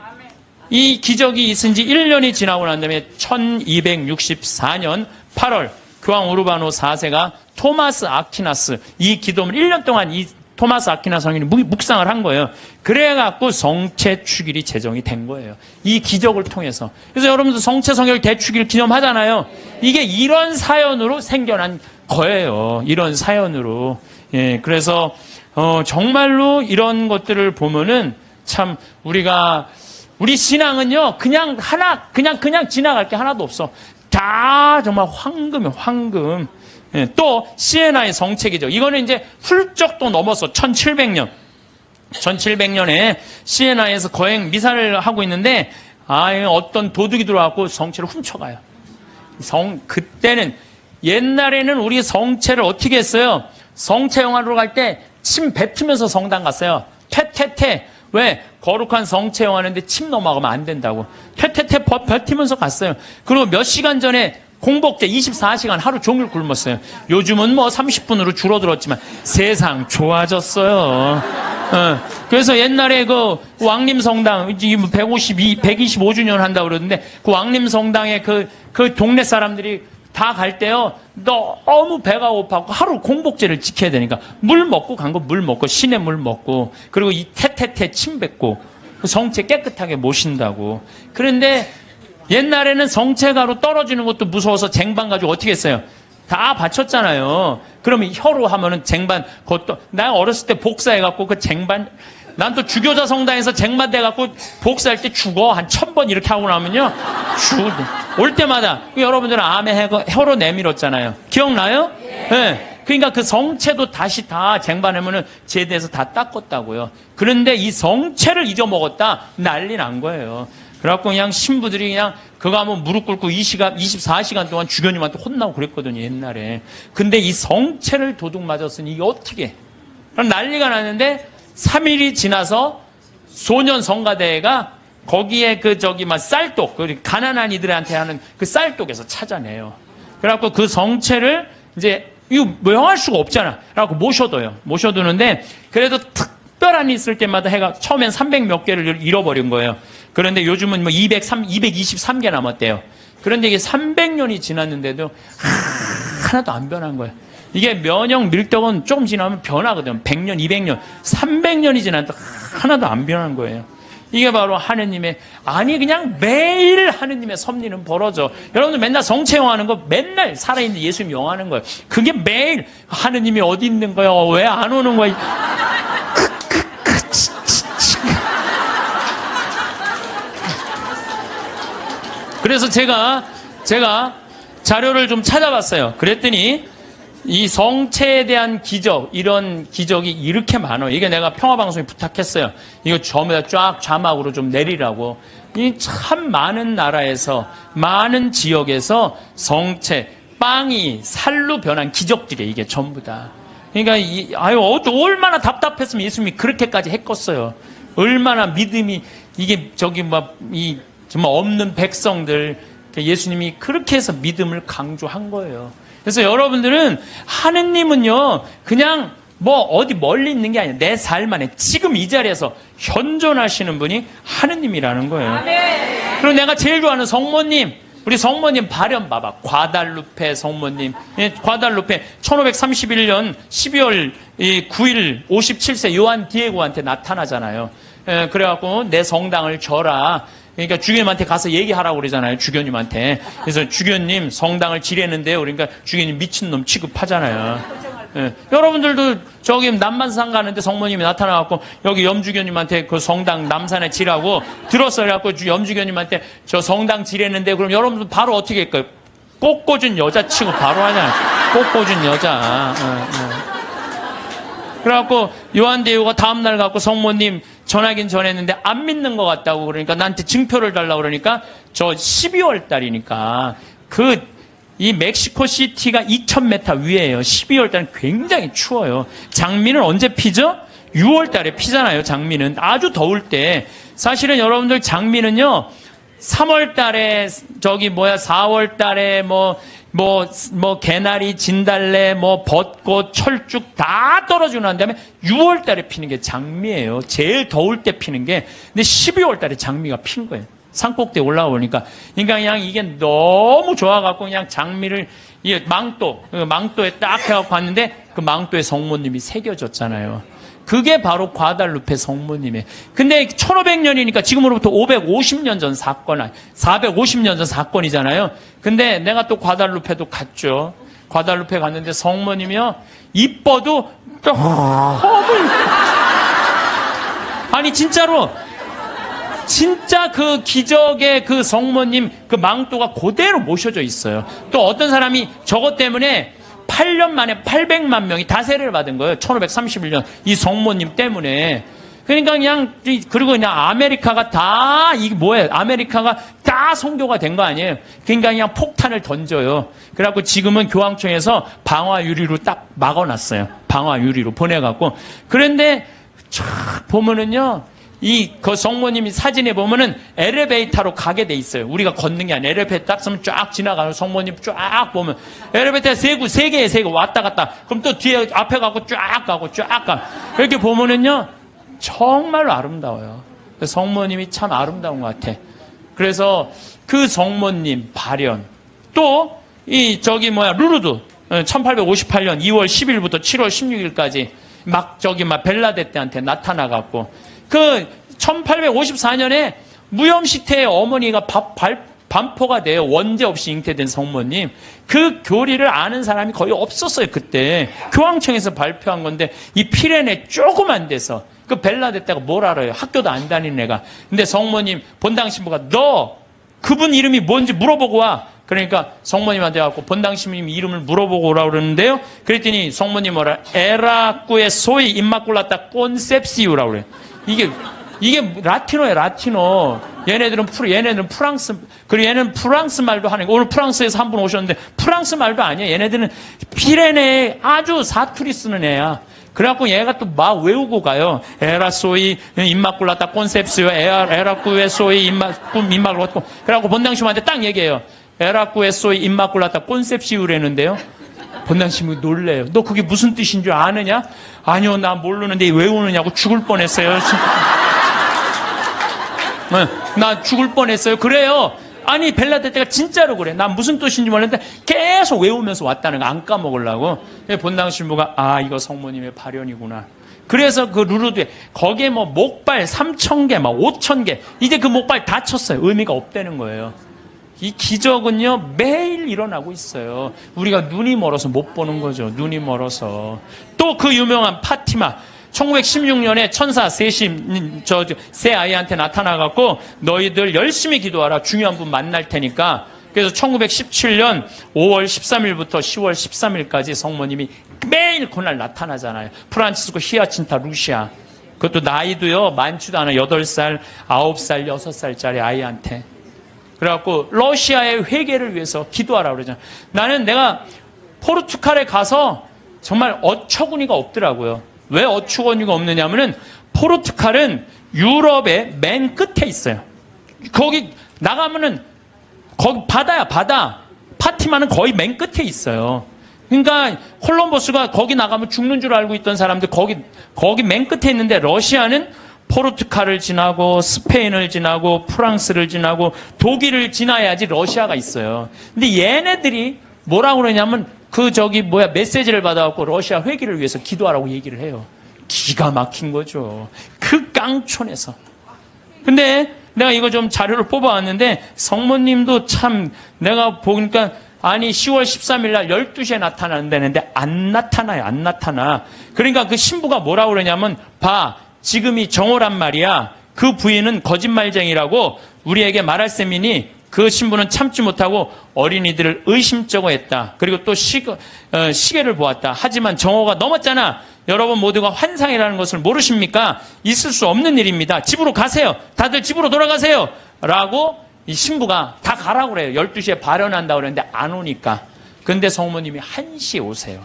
S1: 이 기적이 있은 지 1년이 지나고 난 다음에 1264년 8월 교황 우르바노 4세가 토마스 아퀴나스 이 기도문 1년 동안 이 토마스 아퀴나 성인이 묵상을 한 거예요. 그래갖고 성체 축일이 제정이 된 거예요. 이 기적을 통해서. 그래서 여러분들 성체 성결 대축일 기념하잖아요. 이게 이런 사연으로 생겨난 거예요. 이런 사연으로. 예, 그래서 정말로 이런 것들을 보면은 참 우리 신앙은요, 그냥 지나갈 게 하나도 없어. 다 정말 황금이에요, 황금. 예, 또 시에나의 성체기죠. 이거는 이제 훌쩍 또 넘어서 1700년. 1700년에 시에나에서 거행 미사를 하고 있는데 어떤 도둑이 들어와서 성체를 훔쳐가요. 그때는 옛날에는 우리 성체를 어떻게 했어요? 성체 영화로 갈 때 침 뱉으면서 성당 갔어요. 퇴퇴퇴. 왜? 거룩한 성체 영화인데 침 넘어가면 안 된다고. 퇴퇴퇴 뱉으면서 갔어요. 그리고 몇 시간 전에 공복제 24시간 하루 종일 굶었어요. 요즘은 뭐 30분으로 줄어들었지만 세상 좋아졌어요. 그래서 옛날에 그 왕림성당 125주년 한다고 그러는데 그 왕림성당에 그 동네 사람들이 다 갈 때요, 너무 배가 고파고 하루 공복제를 지켜야 되니까 물 먹고 간 거 물 먹고 시내 물 먹고 그리고 이 태태태 침 뱉고 성체 깨끗하게 모신다고. 그런데 옛날에는 성체가로 떨어지는 것도 무서워서 쟁반 가지고 어떻게 했어요? 다 바쳤잖아요. 그러면 혀로 하면은 쟁반, 그것도, 나 어렸을 때 복사해갖고 그 쟁반, 난 또 주교자 성당에서 쟁반 대갖고 복사할 때 죽어. 한 1000번 이렇게 하고 나면요. 올 때마다 여러분들은 암에 혀로 내밀었잖아요. 기억나요? 네. 그러니까 그 성체도 다시 다 쟁반하면은 제대해서 다 닦았다고요. 그런데 이 성체를 잊어먹었다? 난리 난 거예요. 그래갖고 그냥 신부들이 그냥 그거 하면 무릎 꿇고 24시간 동안 주교님한테 혼나고 그랬거든요, 옛날에. 근데 이 성체를 도둑 맞았으니 이게 어떻게. 그럼 난리가 났는데 3일이 지나서 소년 성가대가 거기에 쌀독, 가난한 이들한테 하는 그 쌀독에서 찾아내요. 그래갖고 그 성체를 이제 이거 명할 수가 없잖아. 그래갖고 모셔두는데 그래도 특별한 일 있을 때마다 해가 처음엔 300 몇 개를 잃어버린 거예요. 그런데 요즘은 뭐 223개 남았대요. 그런데 이게 300년이 지났는데도 하나도 안 변한 거예요. 이게 면역 밀떡은 조금 지나면 변하거든요. 100년, 200년, 300년이 지났는데 하나도 안 변한 거예요. 이게 바로 하느님의, 그냥 매일 하느님의 섭리는 벌어져. 여러분들 맨날 성체 영화하는 거 맨날 살아있는 예수님 영화하는 거예요. 그게 매일 하느님이 어디 있는 거야? 왜 안 오는 거야? 그래서 제가 자료를 좀 찾아봤어요. 그랬더니 이 성체에 대한 기적, 이런 기적이 이렇게 많아요. 이게 내가 평화방송에 부탁했어요. 이거 전부 다 쫙 자막으로 좀 내리라고. 이 참 많은 나라에서, 많은 지역에서 성체, 빵이 살로 변한 기적들이에요. 이게 전부 다. 그러니까 얼마나 답답했으면 예수님이 그렇게까지 했겠어요. 얼마나 믿음이, 이게 정말 없는 백성들, 예수님이 그렇게 해서 믿음을 강조한 거예요. 그래서 여러분들은 하느님은요, 그냥 어디 멀리 있는 게 아니에요. 내 삶 안에 지금 이 자리에서 현존하시는 분이 하느님이라는 거예요. 그리고 내가 제일 좋아하는 성모님, 우리 성모님 발현 봐봐. 과달루페 성모님. 과달루페 1531년 12월 9일 57세 요한 디에고한테 나타나잖아요. 그래갖고 내 성당을 져라. 그러니까 주교님한테 가서 얘기하라고 그러잖아요. 주교님한테. 그래서 주교님 성당을 지뢰는데요. 그러니까 주교님 미친놈 취급하잖아요. 여러분들도 저기 남반산 가는데 성모님이 나타나갖고 여기 염주교님한테 그 성당 남산에 지라고 들었어요. 그래갖고 염주교님한테 저 성당 지뢰는데 그럼 여러분들 바로 어떻게 할까요? 꽃꽂은 여자 치고 바로 하잖아요. 꽃꽂은 여자. 그래갖고 요한대유가 다음날 갖고 성모님 전하긴 전했는데 안 믿는 것 같다고 그러니까 나한테 증표를 달라고 그러니까 저 12월 달이니까 이 멕시코 시티가 2000m 위에요. 12월 달은 굉장히 추워요. 장미는 언제 피죠? 6월 달에 피잖아요. 장미는 아주 더울 때. 사실은 여러분들 장미는요 3월 달에 4월 달에 개나리, 진달래, 벚꽃, 철쭉 다 떨어지고 난 다음에 6월 달에 피는 게 장미예요. 제일 더울 때 피는 게. 근데 12월 달에 장미가 핀 거예요. 산꼭대에 올라가 보니까. 그러니까 그냥 이게 너무 좋아갖고 그냥 장미를, 망토에 딱 해갖고 봤는데 그 망토에 성모님이 새겨졌잖아요. 그게 바로 과달루페 성모님이에요. 근데 1500년이니까 지금으로부터 550년 전 사건, 450년 전 사건이잖아요. 근데 내가 또 과달루페도 갔죠. 과달루페 갔는데 성모님이요, 이뻐도 아니 진짜로 진짜 그 기적의 그 성모님 그 망토가 그대로 모셔져 있어요. 또 어떤 사람이 저것 때문에 8년 만에 800만 명이 다 세례를 받은 거예요. 1531년 이 성모님 때문에. 그러니까 그냥 그리고 그냥 아메리카가 다 이게 뭐예요? 아메리카가 다 선교가 된 거 아니에요? 그러니까 그냥 폭탄을 던져요. 그래갖고 지금은 교황청에서 방화 유리로 딱 막아놨어요. 방화 유리로 보내갖고. 그런데 쫙 보면은요, 그 성모님이 사진에 보면은 엘리베이터로 가게 돼 있어요. 우리가 걷는 게 아니라 엘리베이터 딱 쓰면 쫙 지나가는 성모님 쫙 보면 엘리베이터 세 개에 왔다 갔다. 그럼 또 뒤에 앞에 가고 쫙 가. 이렇게 보면은요, 정말로 아름다워요. 성모님이 참 아름다운 것 같아. 그래서 그 성모님 발현. 또 루르드 1858년 2월 10일부터 7월 16일까지 막 벨라데떼한테 나타나갖고 그 1854년에 무염시태의 어머니가 반포가 돼요. 원죄 없이 잉태된 성모님. 그 교리를 아는 사람이 거의 없었어요. 그때 교황청에서 발표한 건데 이 피레네 조그만 데서 그 벨라데떼가 뭘 알아요? 학교도 안 다니는 애가. 근데 성모님 본당 신부가 너 그분 이름이 뭔지 물어보고 와. 그러니까 성모님한테 가고 본당 신부님 이름을 물어보고 오라고 그러는데요. 그랬더니 성모님 뭐라? 에라꾸의 소위 임마꿀라타 콘셉시우라고 그래요. 이게 라틴어예요, 라틴어. 얘네들은 프랑스, 그리고 얘는 프랑스 말도 하는 거. 오늘 프랑스에서 한 분 오셨는데 프랑스 말도 아니에요. 얘네들은 피레네에 아주 사투리 쓰는 애야. 그래갖고 얘가 또 막 외우고 가요. 에라소이 임마꿀라타 콘셉시오, 에라꾸에소이 임마꿀라타. 그래갖고 본당신부한테 딱 얘기해요. 에라꾸에소이 임마꿀라타 콘셉시오라는데요. 본당신부 놀래요. 너 그게 무슨 뜻인 줄 아느냐? 아니요, 나 모르는데 외우느냐고 죽을 뻔했어요. 나 죽을 뻔했어요. 그래요. 아니 벨라데떼가 진짜로 그래. 난 무슨 뜻인지 몰랐는데 계속 외우면서 왔다는 거 안 까먹으려고. 본당 신부가 이거 성모님의 발현이구나. 그래서 그 루르드에 거기에 뭐 목발 3,000개 막 5,000개 이제 그 목발 다 쳤어요. 의미가 없다는 거예요. 이 기적은요 매일 일어나고 있어요. 우리가 눈이 멀어서 못 보는 거죠. 눈이 멀어서. 또 그 유명한 파티마 1916년에 천사 세 아이한테 나타나갖고 너희들 열심히 기도하라. 중요한 분 만날 테니까. 그래서 1917년 5월 13일부터 10월 13일까지 성모님이 매일 그날 나타나잖아요. 프란치스코 히아친타 루시아. 그것도 나이도요 많지도 않아. 8살, 9살, 6살짜리 아이한테. 그래갖고 러시아의 회개를 위해서 기도하라고 그러잖아요. 내가 포르투갈에 가서 정말 어처구니가 없더라고요. 왜 어처구니가 없느냐면은 포르투갈은 유럽의 맨 끝에 있어요. 거기 나가면은 거기 바다야, 바다. 파티마는 거의 맨 끝에 있어요. 그러니까 콜럼버스가 거기 나가면 죽는 줄 알고 있던 사람들 거기 맨 끝에 있는데 러시아는 포르투갈을 지나고 스페인을 지나고 프랑스를 지나고 독일을 지나야지 러시아가 있어요. 근데 얘네들이 뭐라고 그러냐면 메시지를 받아갖고 러시아 회기를 위해서 기도하라고 얘기를 해요. 기가 막힌 거죠. 그 깡촌에서. 근데 내가 이거 좀 자료를 뽑아왔는데 성모님도 참 내가 보니까 10월 13일 날 12시에 나타난다는데 안 나타나요. 안 나타나. 그러니까 그 신부가 뭐라고 그러냐면 지금이 정오란 말이야. 그 부인은 거짓말쟁이라고 우리에게 말할 셈이니 그 신부는 참지 못하고 어린이들을 의심쩍어 했다. 그리고 또 시계를 보았다. 하지만 정오가 넘었잖아. 여러분 모두가 환상이라는 것을 모르십니까? 있을 수 없는 일입니다. 집으로 가세요. 다들 집으로 돌아가세요. 라고 이 신부가 다 가라고 그래요. 12시에 발현한다고 그랬는데 안 오니까. 근데 성모님이 1시에 오세요.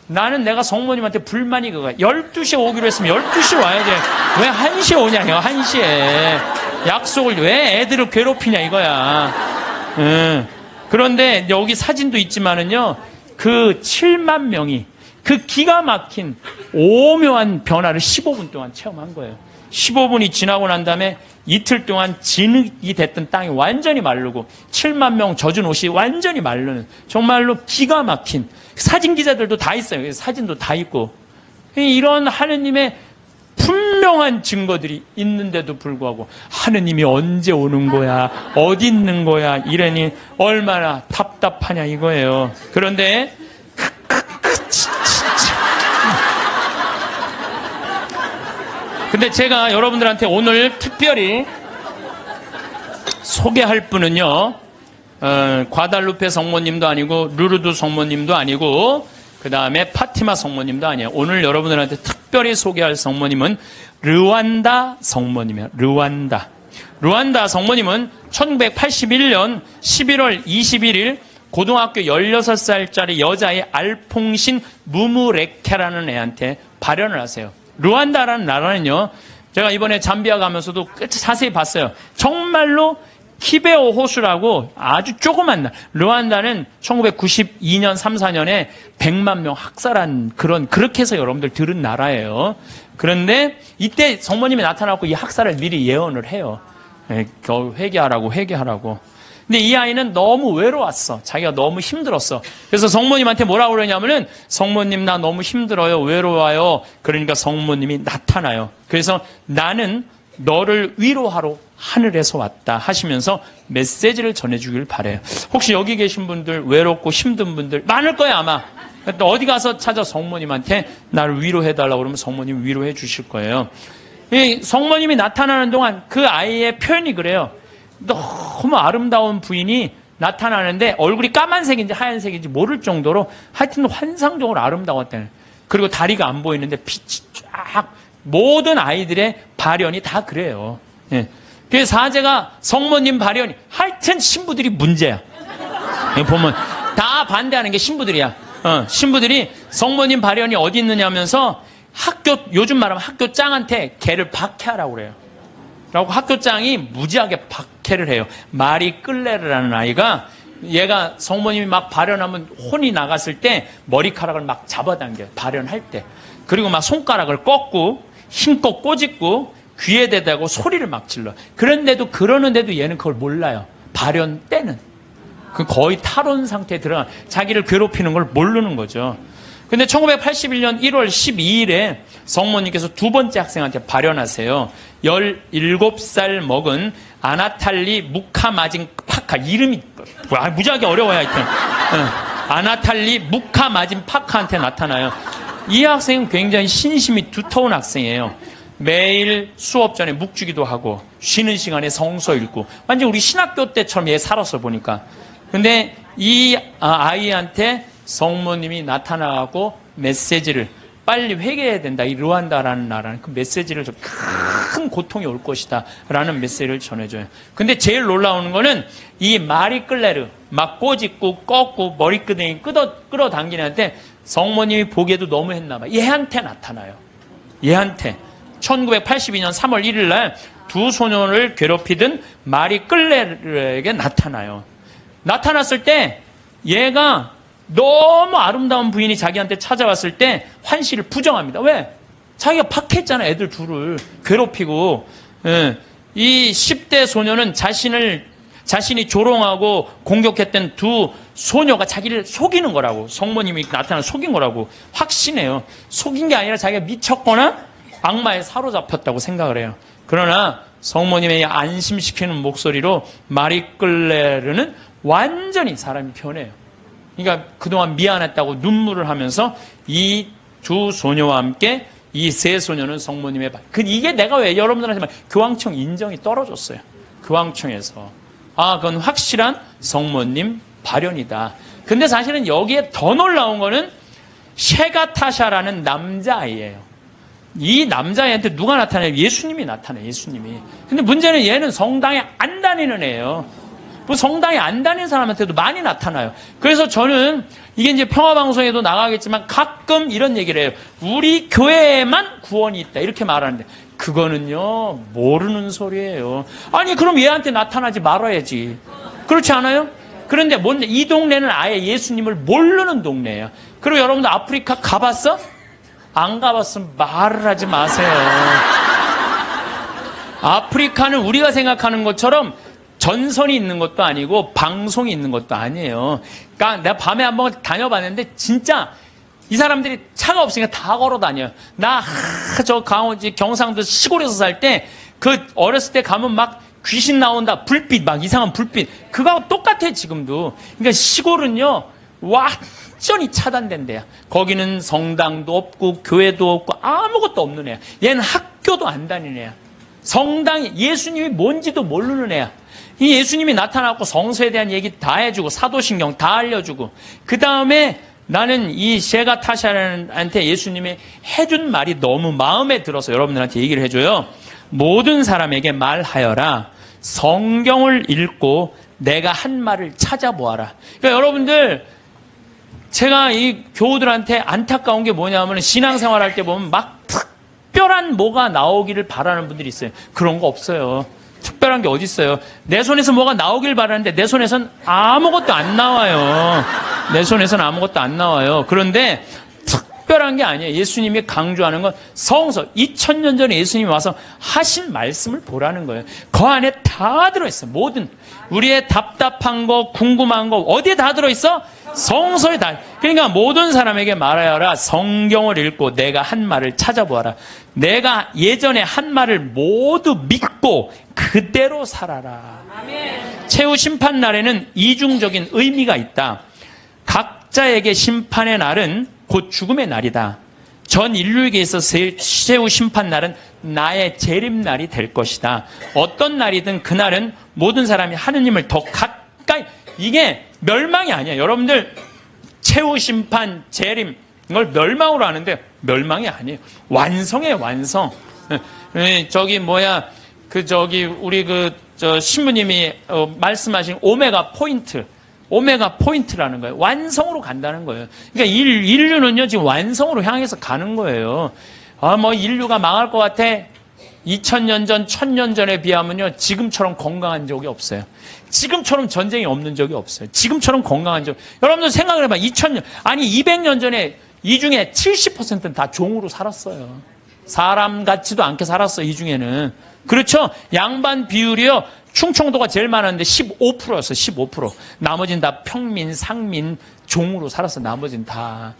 S1: 내가 성모님한테 불만이 그거야. 12시에 오기로 했으면 12시에 와야 돼. 왜 1시에 오냐요, 1시에. 약속을 왜 애들을 괴롭히냐 이거야. 그런데 여기 사진도 있지만은요, 그 7만 명이 그 기가 막힌 오묘한 변화를 15분 동안 체험한 거예요. 15분이 지나고 난 다음에 이틀 동안 진흙이 됐던 땅이 완전히 마르고 7만 명 젖은 옷이 완전히 마르는 정말로 기가 막힌 사진 기자들도 다 있어요. 사진도 다 있고 이런 하느님의 분명한 증거들이 있는데도 불구하고 하느님이 언제 오는 거야? 어디 있는 거야? 이러니 얼마나 답답하냐 이거예요. 그런데 근데 제가 여러분들한테 오늘 특별히 소개할 분은요, 과달루페 성모님도 아니고 루르드 성모님도 아니고 그 다음에 파티마 성모님도 아니에요. 오늘 여러분들한테 특별히 소개할 성모님은 르완다 성모님이에요. 르완다 성모님은 1981년 11월 21일 고등학교 16살짜리 여자의 알퐁신 무무레케라는 애한테 발현을 하세요. 르완다라는 나라는요, 제가 이번에 잠비아 가면서도 자세히 봤어요. 정말로 키베오 호수라고 아주 조그만 나라. 르완다는 1992년, 3, 4년에 100만 명 학살한 그렇게 해서 여러분들 들은 나라예요. 그런데 이때 성모님이 나타나고 이 학살을 미리 예언을 해요. 회개하라고. 근데 이 아이는 너무 외로웠어. 자기가 너무 힘들었어. 그래서 성모님한테 뭐라고 그러냐면은, 성모님 나 너무 힘들어요. 외로워요. 그러니까 성모님이 나타나요. 그래서 나는 너를 위로하러 하늘에서 왔다 하시면서 메시지를 전해주길 바래요. 혹시 여기 계신 분들, 외롭고 힘든 분들 많을 거예요 아마. 또 어디 가서 찾아 성모님한테 나를 위로해달라고 그러면 성모님 위로해 주실 거예요. 이 성모님이 나타나는 동안 그 아이의 표현이 그래요. 너무 아름다운 부인이 나타나는데 얼굴이 까만색인지 하얀색인지 모를 정도로 하여튼 환상적으로 아름다웠다는. 그리고 다리가 안 보이는데 빛이 쫙, 모든 아이들의 발현이 다 그래요. 예. 그래서 사제가 성모님 발현이 하여튼 신부들이 문제야. 보면 다 반대하는 게 신부들이야. 신부들이 성모님 발현이 어디 있느냐 하면서 요즘 말하면 학교장한테 걔를 박해하라고 그래요. 라고 학교장이 무지하게 박해를 해요. 마리 끌레르라는 아이가, 얘가 성모님이 막 발현하면 혼이 나갔을 때 머리카락을 막 잡아당겨요. 발현할 때. 그리고 막 손가락을 꺾고 힘껏 꼬집고 귀에 대다고 소리를 막 질러. 그러는데도 얘는 그걸 몰라요. 발현 때는. 그 거의 탈원 상태에 들어가 자기를 괴롭히는 걸 모르는 거죠. 근데 1981년 1월 12일에 성모님께서 두 번째 학생한테 발현하세요. 17살 먹은 아나탈리 무카마진 파카. 이름이 무지하게 어려워요. 하여튼. 아나탈리 무카마진 파카한테 나타나요. 이 학생은 굉장히 신심이 두터운 학생이에요. 매일 수업 전에 묵주기도 하고 쉬는 시간에 성서 읽고 완전 우리 신학교 때처럼 얘 살았어 보니까. 근데 이 아이한테 성모님이 나타나고 메시지를 빨리 회개해야 된다. 이 르완다라는 나라는 그 메시지를 큰 고통이 올 것이다 라는 메시지를 전해줘요. 근데 제일 놀라운 거는 이 마리 끌레르 막 꼬집고 꺾고 머리끄댕이 끌어당기는 한테 성모님이 보기에도 너무 했나 봐. 얘한테 나타나요. 얘한테 1982년 3월 1일 날 두 소년을 괴롭히던 마리 끌레르에게 나타나요. 나타났을 때 얘가 너무 아름다운 부인이 자기한테 찾아왔을 때 환시를 부정합니다. 왜? 자기가 박했잖아. 애들 둘을 괴롭히고. 이 10대 소녀는 자신이 조롱하고 공격했던 두 소녀가 자기를 속이는 거라고, 성모님이 나타나 속인 거라고 확신해요. 속인 게 아니라 자기가 미쳤거나 악마에 사로잡혔다고 생각을 해요. 그러나 성모님의 안심시키는 목소리로 마리 끌레르는 완전히 사람이 변해요. 그러니까 그동안 미안했다고 눈물을 하면서 이 두 소녀와 함께 이 세 소녀는 성모님의 이게 내가 왜 여러분들한테 말 교황청 인정이 떨어졌어요. 교황청에서. 그건 확실한 성모님 발현이다. 근데 사실은 여기에 더 놀라운 거는 셰가타샤라는 남자아이예요. 이 남자애한테 누가 나타나요? 예수님이 나타나요. 예수님이. 근데 문제는 얘는 성당에 안 다니는 애예요. 뭐 성당에 안 다니는 사람한테도 많이 나타나요. 그래서 저는 이게 이제 평화방송에도 나가겠지만 가끔 이런 얘기를 해요. 우리 교회에만 구원이 있다. 이렇게 말하는데 그거는요 모르는 소리예요. 아니 그럼 얘한테 나타나지 말아야지. 그렇지 않아요? 그런데 이 동네는 아예 예수님을 모르는 동네예요. 그리고 여러분들 아프리카 가봤어? 안 가봤으면 말을 하지 마세요. 아프리카는 우리가 생각하는 것처럼 전선이 있는 것도 아니고 방송이 있는 것도 아니에요. 그러니까 내가 밤에 한번 다녀봤는데 진짜 이 사람들이 차가 없으니까 다 걸어 다녀요. 저 강원지 경상도 시골에서 살 때 그 어렸을 때 가면 막 귀신 나온다. 불빛, 막 이상한 불빛. 그거하고 똑같아요, 지금도. 그러니까 시골은요, 완전히 차단된 데야. 거기는 성당도 없고, 교회도 없고, 아무것도 없는 애야. 얘는 학교도 안 다니는 애야. 성당이, 예수님이 뭔지도 모르는 애야. 이 예수님이 나타나고 성서에 대한 얘기 다 해주고, 사도신경 다 알려주고, 그 다음에 나는 이 셰가 타샤한테 예수님이 해준 말이 너무 마음에 들어서 여러분들한테 얘기를 해줘요. 모든 사람에게 말하여라. 성경을 읽고 내가 한 말을 찾아보아라. 그러니까 여러분들, 제가 이 교우들한테 안타까운 게 뭐냐면 신앙생활 할 때 보면 막 특별한 뭐가 나오기를 바라는 분들이 있어요. 그런 거 없어요. 특별한 게 어디 있어요. 내 손에서 뭐가 나오길 바라는데 내 손에선 아무것도 안 나와요. 내 손에선 아무것도 안 나와요. 그런데 특별한 게 아니에요. 예수님이 강조하는 건 성서. 2000년 전에 예수님이 와서 하신 말씀을 보라는 거예요. 그 안에 다 들어있어. 모든 우리의 답답한 거, 궁금한 거 어디에 다 들어있어? 성서에 다. 그러니까 모든 사람에게 말하여라. 성경을 읽고 내가 한 말을 찾아보아라. 내가 예전에 한 말을 모두 믿고 그대로 살아라. 아멘. 최후 심판 날에는 이중적인 의미가 있다. 각자에게 심판의 날은 곧 죽음의 날이다. 전 인류에게 있어서 최후 심판 날은 나의 재림날이 될 것이다. 어떤 날이든 그날은 모든 사람이 하느님을 더 가까이, 이게 멸망이 아니야. 여러분들 최후 심판, 재림, 이걸 멸망으로 하는데 멸망이 아니에요. 완성이에요, 완성. 우리 신부님이 말씀하신 오메가 포인트라는 거예요. 완성으로 간다는 거예요. 그러니까 인류는요, 지금 완성으로 향해서 가는 거예요. 인류가 망할 것 같아. 2000년 전, 1000년 전에 비하면요, 지금처럼 건강한 적이 없어요. 지금처럼 전쟁이 없는 적이 없어요. 지금처럼 건강한 적. 여러분들 생각을 해봐. 200년 전에 이 중에 70%는 다 종으로 살았어요. 사람 같지도 않게 살았어요, 이 중에는. 그렇죠? 양반 비율이요, 충청도가 제일 많았는데 15%였어요, 15%. 나머지는 다 평민, 상민, 종으로 살았어, 나머지는 다.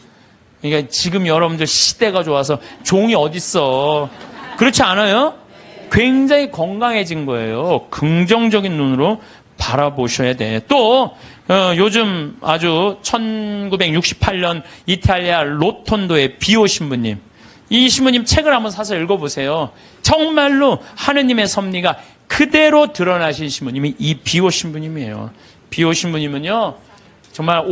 S1: 그러니까 지금 여러분들 시대가 좋아서 종이 어딨어. 그렇지 않아요? 굉장히 건강해진 거예요. 긍정적인 눈으로 바라보셔야 돼. 또 요즘 아주 1968년 이탈리아 로톤도의 비오 신부님, 이 신부님 책을 한번 사서 읽어보세요. 정말로 하느님의 섭리가 그대로 드러나신 신부님이 이 비오 신부님이에요. 비오 신부님은요, 정말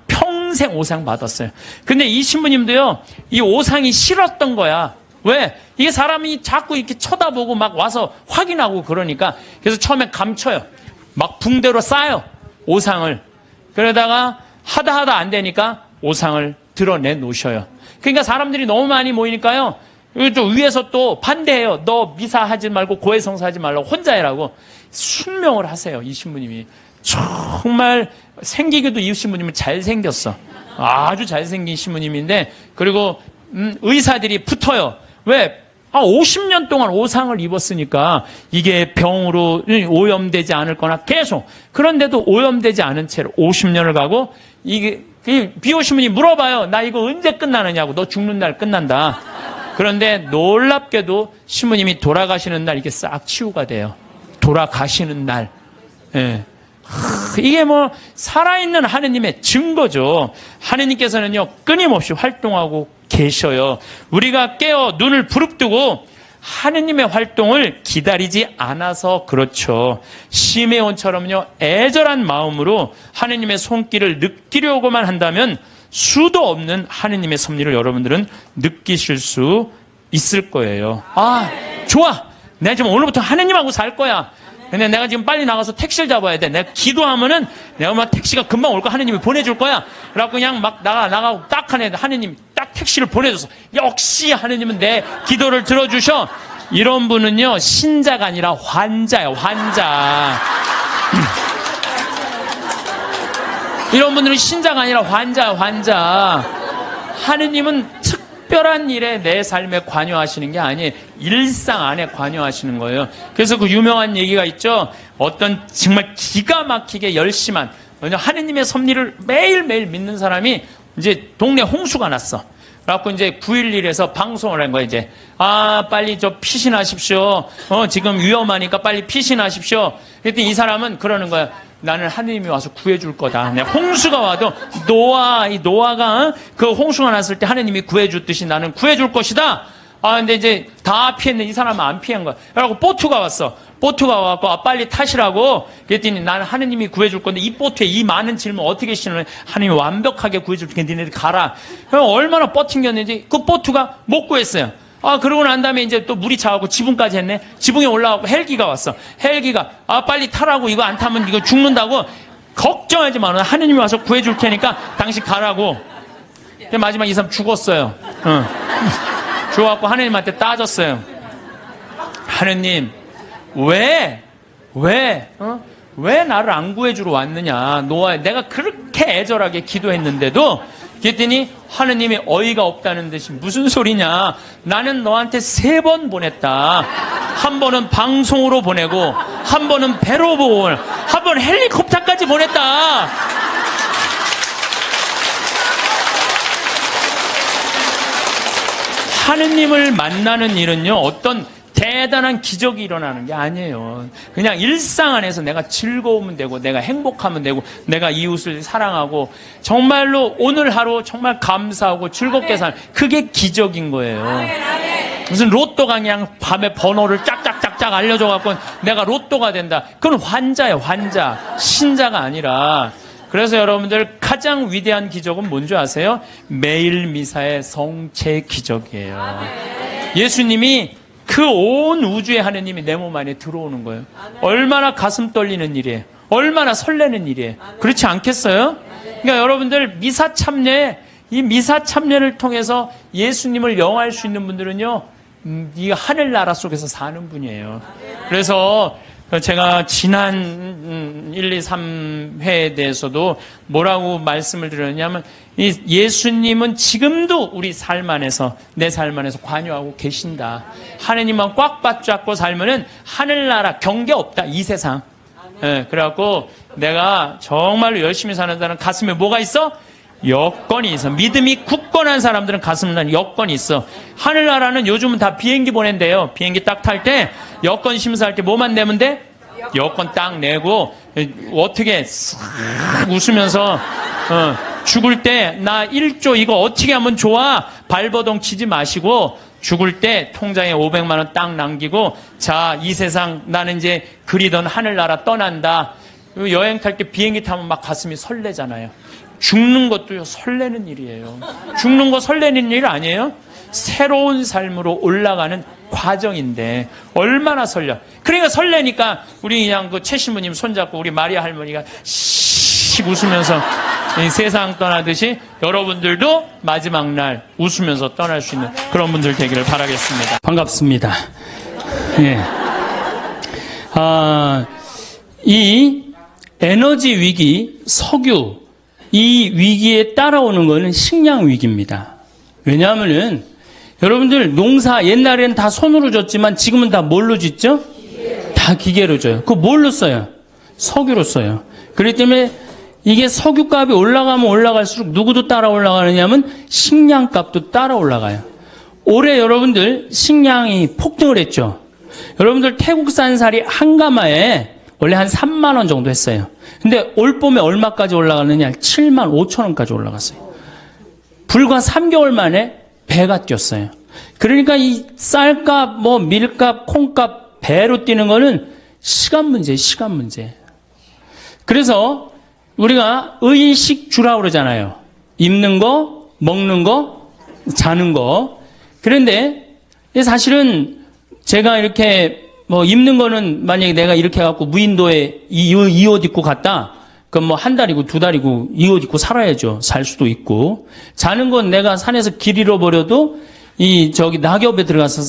S1: 평생 오상 받았어요. 근데 이 신부님도요, 이 오상이 싫었던 거야. 왜? 이게 사람이 자꾸 이렇게 쳐다보고 막 와서 확인하고 그러니까. 그래서 처음에 감춰요. 막 붕대로 싸요, 오상을. 그러다가 하다 안 되니까 오상을 드러내 놓으셔요. 그러니까 사람들이 너무 많이 모이니까요, 또 위에서 또 반대해요. 너 미사하지 말고 고해성사하지 말라고, 혼자 해라고 순명을 하세요, 이 신부님이. 정말 생기기도 이 신부님은 잘생겼어. 아주 잘생긴 신부님인데, 그리고 의사들이 붙어요. 왜? 50년 동안 오상을 입었으니까 이게 병으로 오염되지 않을 거나 계속. 그런데도 오염되지 않은 채로 50년을 가고, 이게 비오 신부님이 물어봐요. 나 이거 언제 끝나느냐고. 너 죽는 날 끝난다. 그런데 놀랍게도 신부님이 돌아가시는 날 이게 싹 치유가 돼요. 돌아가시는 날. 예. 이게 살아있는 하느님의 증거죠. 하느님께서는요, 끊임없이 활동하고 계셔요. 우리가 깨어 눈을 부릅뜨고 하느님의 활동을 기다리지 않아서 그렇죠. 시메온처럼요, 애절한 마음으로 하느님의 손길을 느끼려고만 한다면 수도 없는 하느님의 섭리를 여러분들은 느끼실 수 있을 거예요. 좋아. 내가 지금 오늘부터 하느님하고 살 거야. 근데 내가 지금 빨리 나가서 택시를 잡아야 돼. 내가 기도하면은 내가 막 택시가 금방 올 거야. 하느님이 보내줄 거야. 그래갖고 그냥 막 나가고 딱 하느님이 딱 택시를 보내줘서, 역시 하느님은 내 기도를 들어주셔. 이런 분은요, 신자가 아니라 환자예요, 환자. 이런 분들은 신자가 아니라 환자예요, 환자. 하느님은 특별한 일에 내 삶에 관여하시는 게 아니에요. 일상 안에 관여하시는 거예요. 그래서 그 유명한 얘기가 있죠. 어떤 정말 기가 막히게 열심한, 하느님의 섭리를 매일매일 믿는 사람이 이제 동네 홍수가 났어. 그래갖고 이제 911에서 방송을 한 거야, 이제. 빨리 피신하십시오. 지금 위험하니까 빨리 피신하십시오. 그랬더니 이 사람은 그러는 거야. 나는 하느님이 와서 구해줄 거다. 홍수가 와도 이 노아가 그 홍수가 났을 때 하느님이 구해줬듯이 나는 구해줄 것이다. 근데 이제 다 피했는데 이 사람은 안 피한 거야. 그래갖고 보트가 왔어. 보트가 와갖고 빨리 타시라고. 그랬더니 나는 하느님이 구해줄 건데 이 보트에 이 많은 질문 어떻게 신으면 하느님이 완벽하게 구해줄 테니까 니네들 가라. 그럼 얼마나 버팅겼는지 그 보트가 못 구했어요. 그러고 난 다음에 이제 또 물이 차갖고 지붕까지 했네. 지붕에 올라가고 헬기가 왔어. 헬기가 빨리 타라고. 이거 안 타면 이거 죽는다고. 걱정하지 마. 하느님이 와서 구해줄 테니까 당신 가라고. 마지막 이 사람 죽었어요. 죽어갖고 하느님한테 따졌어요. 하느님, 왜 나를 안 구해주러 왔느냐. 노아, 내가 그렇게 애절하게 기도했는데도. 그랬더니 하느님이 어이가 없다는 듯이 무슨 소리냐. 나는 너한테 3번 보냈다. 한 번은 방송으로 보내고, 한 번은 배로 보고, 한 번 헬리콥터까지 보냈다. 하느님을 만나는 일은요, 어떤 대단한 기적이 일어나는 게 아니에요. 그냥 일상 안에서 내가 즐거우면 되고, 내가 행복하면 되고, 내가 이웃을 사랑하고, 정말로 오늘 하루 정말 감사하고 즐겁게 사는, 그게 기적인 거예요. 무슨 로또가 그냥 밤에 번호를 짝짝짝짝 알려줘갖고 내가 로또가 된다. 그건 환자예요, 환자. 신자가 아니라. 그래서 여러분들 가장 위대한 기적은 뭔지 아세요? 매일 미사의 성체 기적이에요. 예수님이 그 온 우주의 하느님이 내 몸 안에 들어오는 거예요. 얼마나 가슴 떨리는 일이에요. 얼마나 설레는 일이에요. 그렇지 않겠어요? 그러니까 여러분들 미사 참례, 이 미사 참례를 통해서 예수님을 영화할 수 있는 분들은요, 이 하늘나라 속에서 사는 분이에요. 그래서 제가 지난 1, 2, 3회에 대해서도 뭐라고 말씀을 드렸냐면, 이 예수님은 지금도 우리 삶 안에서, 내 삶 안에서 관여하고 계신다. 하느님만 꽉 붙잡고 살면은 하늘나라 경계 없다, 이 세상. 그래갖고 내가 정말로 열심히 사는 사람 가슴에 뭐가 있어? 여건이 있어. 믿음이 굳건한 사람들은 가슴에 여건이 있어. 하늘나라는 요즘은 다 비행기 보낸대요. 비행기 딱 탈 때 여건 심사할 때 뭐만 내면 돼? 여건 딱 내고 어떻게 싹 웃으면서 죽을 때 나 1조 이거 어떻게 하면 좋아? 발버둥 치지 마시고 죽을 때 통장에 500만 원 딱 남기고, 자, 이 세상 나는 이제 그리던 하늘나라 떠난다. 여행 탈 때 비행기 타면 막 가슴이 설레잖아요. 죽는 것도요, 설레는 일이에요. 죽는 거 설레는 일 아니에요? 새로운 삶으로 올라가는 과정인데 얼마나 설레. 그러니까 설레니까 우리 그냥 그 최 신부님 손잡고 우리 마리아 할머니가 씩 웃으면서 이 세상 떠나듯이 여러분들도 마지막 날 웃으면서 떠날 수 있는 그런 분들 되기를 바라겠습니다. 반갑습니다. 예. 이 에너지 위기, 석유, 이 위기에 따라오는 것은 식량 위기입니다. 왜냐하면은 여러분들 농사 옛날에는 다 손으로 졌지만 지금은 다 뭘로 짓죠? 다 기계로 져요. 그거 뭘로 써요? 석유로 써요. 그렇기 때문에 이게 석유값이 올라가면 올라갈수록 누구도 따라 올라가느냐면 식량값도 따라 올라가요. 올해 여러분들 식량이 폭등을 했죠. 여러분들 태국산 쌀이 한 가마에 원래 한 3만 원 정도 했어요. 근데 올 봄에 얼마까지 올라가느냐? 7만 5천 원까지 올라갔어요. 불과 3개월 만에 배가 뛰었어요. 그러니까 이 쌀값, 밀값, 콩값 배로 뛰는 거는 시간 문제예요, 시간 문제. 그래서 우리가 의식주라고 그러잖아요. 입는 거, 먹는 거, 자는 거. 그런데 사실은 제가 이렇게 입는 거는 만약에 내가 이렇게 해갖고 무인도에 이 옷 입고 갔다. 그럼 한 달이고 2달이고 이 옷 입고 살아야죠. 살 수도 있고. 자는 건 내가 산에서 길 잃어버려도 낙엽에 들어가서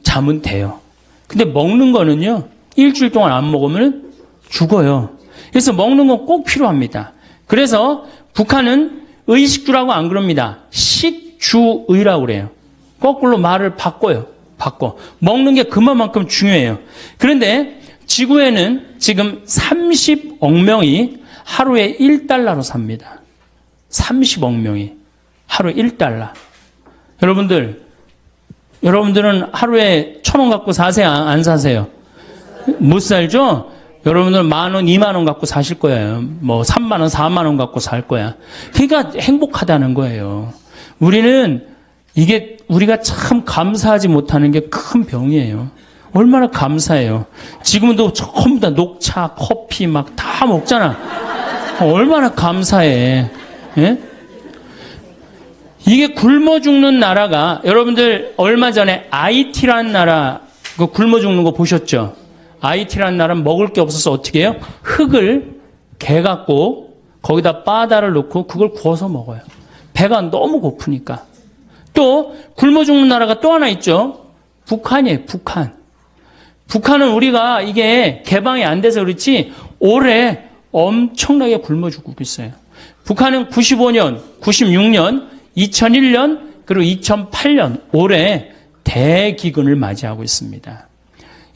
S1: 자면 돼요. 근데 먹는 거는요, 일주일 동안 안 먹으면 죽어요. 그래서 먹는 건 꼭 필요합니다. 그래서 북한은 의식주라고 안 그럽니다. 식주의라고 그래요. 거꾸로 말을 바꿔요. 먹는 게 그만큼 중요해요. 그런데 지구에는 지금 30억 명이 하루에 $1로 삽니다. 30억 명이. 하루 1달러. 여러분들은 하루에 1,000원 갖고 사세요? 안 사세요? 못 살죠? 여러분들은 10,000원, 20,000원 갖고 사실 거예요. 뭐 30,000원, 40,000원 갖고 살 거야. 그러니까 행복하다는 거예요. 우리가 참 감사하지 못하는 게 큰 병이에요. 얼마나 감사해요. 지금도 전부 다 녹차, 커피 막 다 먹잖아. 얼마나 감사해. 예? 이게 굶어 죽는 나라가, 여러분들 얼마 전에 IT라는 나라, 그 굶어 죽는 거 보셨죠? IT라는 나라는 먹을 게 없어서 어떻게 해요? 흙을 개갖고 거기다 바다를 넣고 그걸 구워서 먹어요. 배가 너무 고프니까. 또 굶어 죽는 나라가 또 하나 있죠. 북한이에요. 북한은 우리가 이게 개방이 안 돼서 그렇지 올해 엄청나게 굶어 죽고 있어요. 북한은 95년, 96년, 2001년 그리고 2008년 올해 대기근을 맞이하고 있습니다.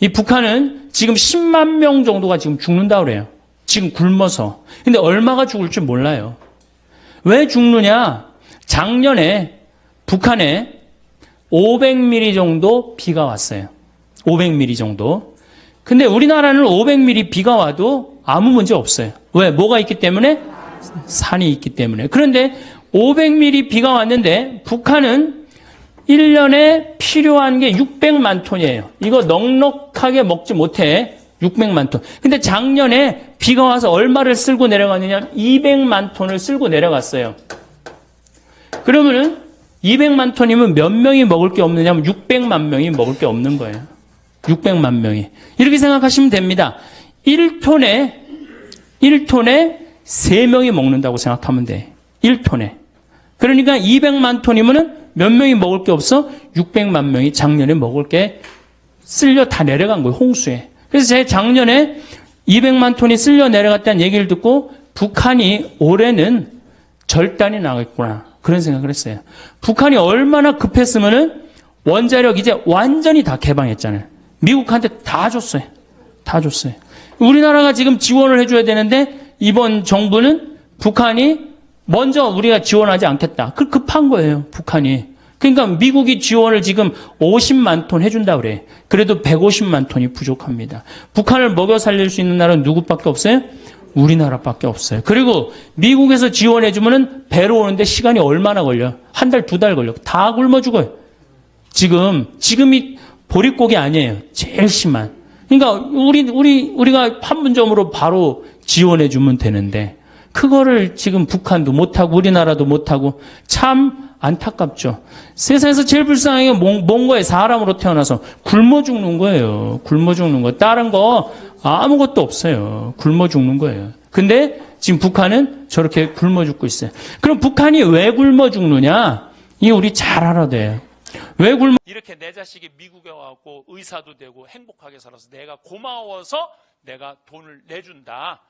S1: 이 북한은 지금 10만 명 정도가 지금 죽는다 그래요. 지금 굶어서. 근데 얼마가 죽을 줄 몰라요. 왜 죽느냐? 작년에 북한에 500mm 정도 비가 왔어요. 500mm 정도. 근데 우리나라는 500mm 비가 와도 아무 문제 없어요. 왜? 뭐가 있기 때문에? 산이 있기 때문에. 그런데 500mm 비가 왔는데 북한은 1년에 필요한 게 600만 톤이에요. 이거 넉넉하게 먹지 못해. 600만 톤. 근데 작년에 비가 와서 얼마를 쓸고 내려갔느냐? 200만 톤을 쓸고 내려갔어요. 그러면은 200만 톤이면 몇 명이 먹을 게 없느냐면 600만 명이 먹을 게 없는 거예요. 600만 명이. 이렇게 생각하시면 됩니다. 1톤에 3명이 먹는다고 생각하면 돼. 1톤에. 그러니까 200만 톤이면은 몇 명이 먹을 게 없어? 600만 명이 작년에 먹을 게 쓸려 다 내려간 거예요. 홍수에. 그래서 제가 작년에 200만 톤이 쓸려 내려갔다는 얘기를 듣고 북한이 올해는 절단이 나겠구나. 그런 생각을 했어요. 북한이 얼마나 급했으면은 원자력 이제 완전히 다 개방했잖아요. 미국한테 다 줬어요. 다 줬어요. 우리나라가 지금 지원을 해줘야 되는데 이번 정부는 북한이 먼저 우리가 지원하지 않겠다. 그 급한 거예요. 북한이. 그러니까 미국이 지원을 지금 50만 톤 해준다 그래. 그래도 150만 톤이 부족합니다. 북한을 먹여 살릴 수 있는 나라는 누구밖에 없어요? 우리나라밖에 없어요. 그리고 미국에서 지원해주면은 배로 오는데 시간이 얼마나 걸려? 한 달, 2달 걸려. 다 굶어 죽어요. 지금이 보릿고기 아니에요. 제일 심한. 그러니까 우리가 판문점으로 바로 지원해주면 되는데 그거를 지금 북한도 못하고 우리나라도 못하고 참 안타깝죠. 세상에서 제일 불쌍한 게 뭔 거예요? 사람으로 태어나서 굶어 죽는 거예요. 굶어 죽는 거. 다른 거 아무것도 없어요. 굶어 죽는 거예요. 근데 지금 북한은 저렇게 굶어 죽고 있어요. 그럼 북한이 왜 굶어 죽느냐? 이게 우리 잘 알아야 돼요. 왜 굶어? 이렇게 내 자식이 미국에 와갖고 의사도 되고 행복하게 살아서 내가 고마워서 내가 돈을 내준다.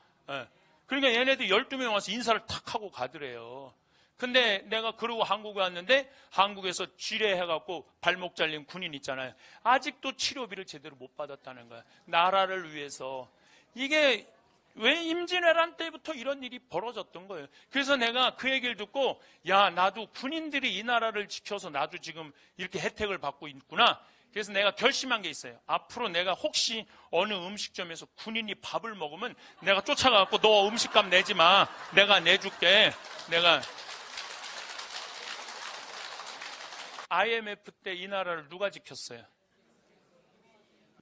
S1: 그러니까 얘네들 12명 와서 인사를 탁 하고 가더래요. 근데 내가 그러고 한국에 왔는데 한국에서 지뢰해갖고 발목 잘린 군인 있잖아요. 아직도 치료비를 제대로 못 받았다는 거야. 나라를 위해서. 이게 왜 임진왜란 때부터 이런 일이 벌어졌던 거예요. 그래서 내가 그 얘기를 듣고 야 나도 군인들이 이 나라를 지켜서 나도 지금 이렇게 혜택을 받고 있구나. 그래서 내가 결심한 게 있어요. 앞으로 내가 혹시 어느 음식점에서 군인이 밥을 먹으면 내가 쫓아가갖고 너 음식값 내지 마. 내가 내줄게. 내가 IMF 때 이 나라를 누가 지켰어요?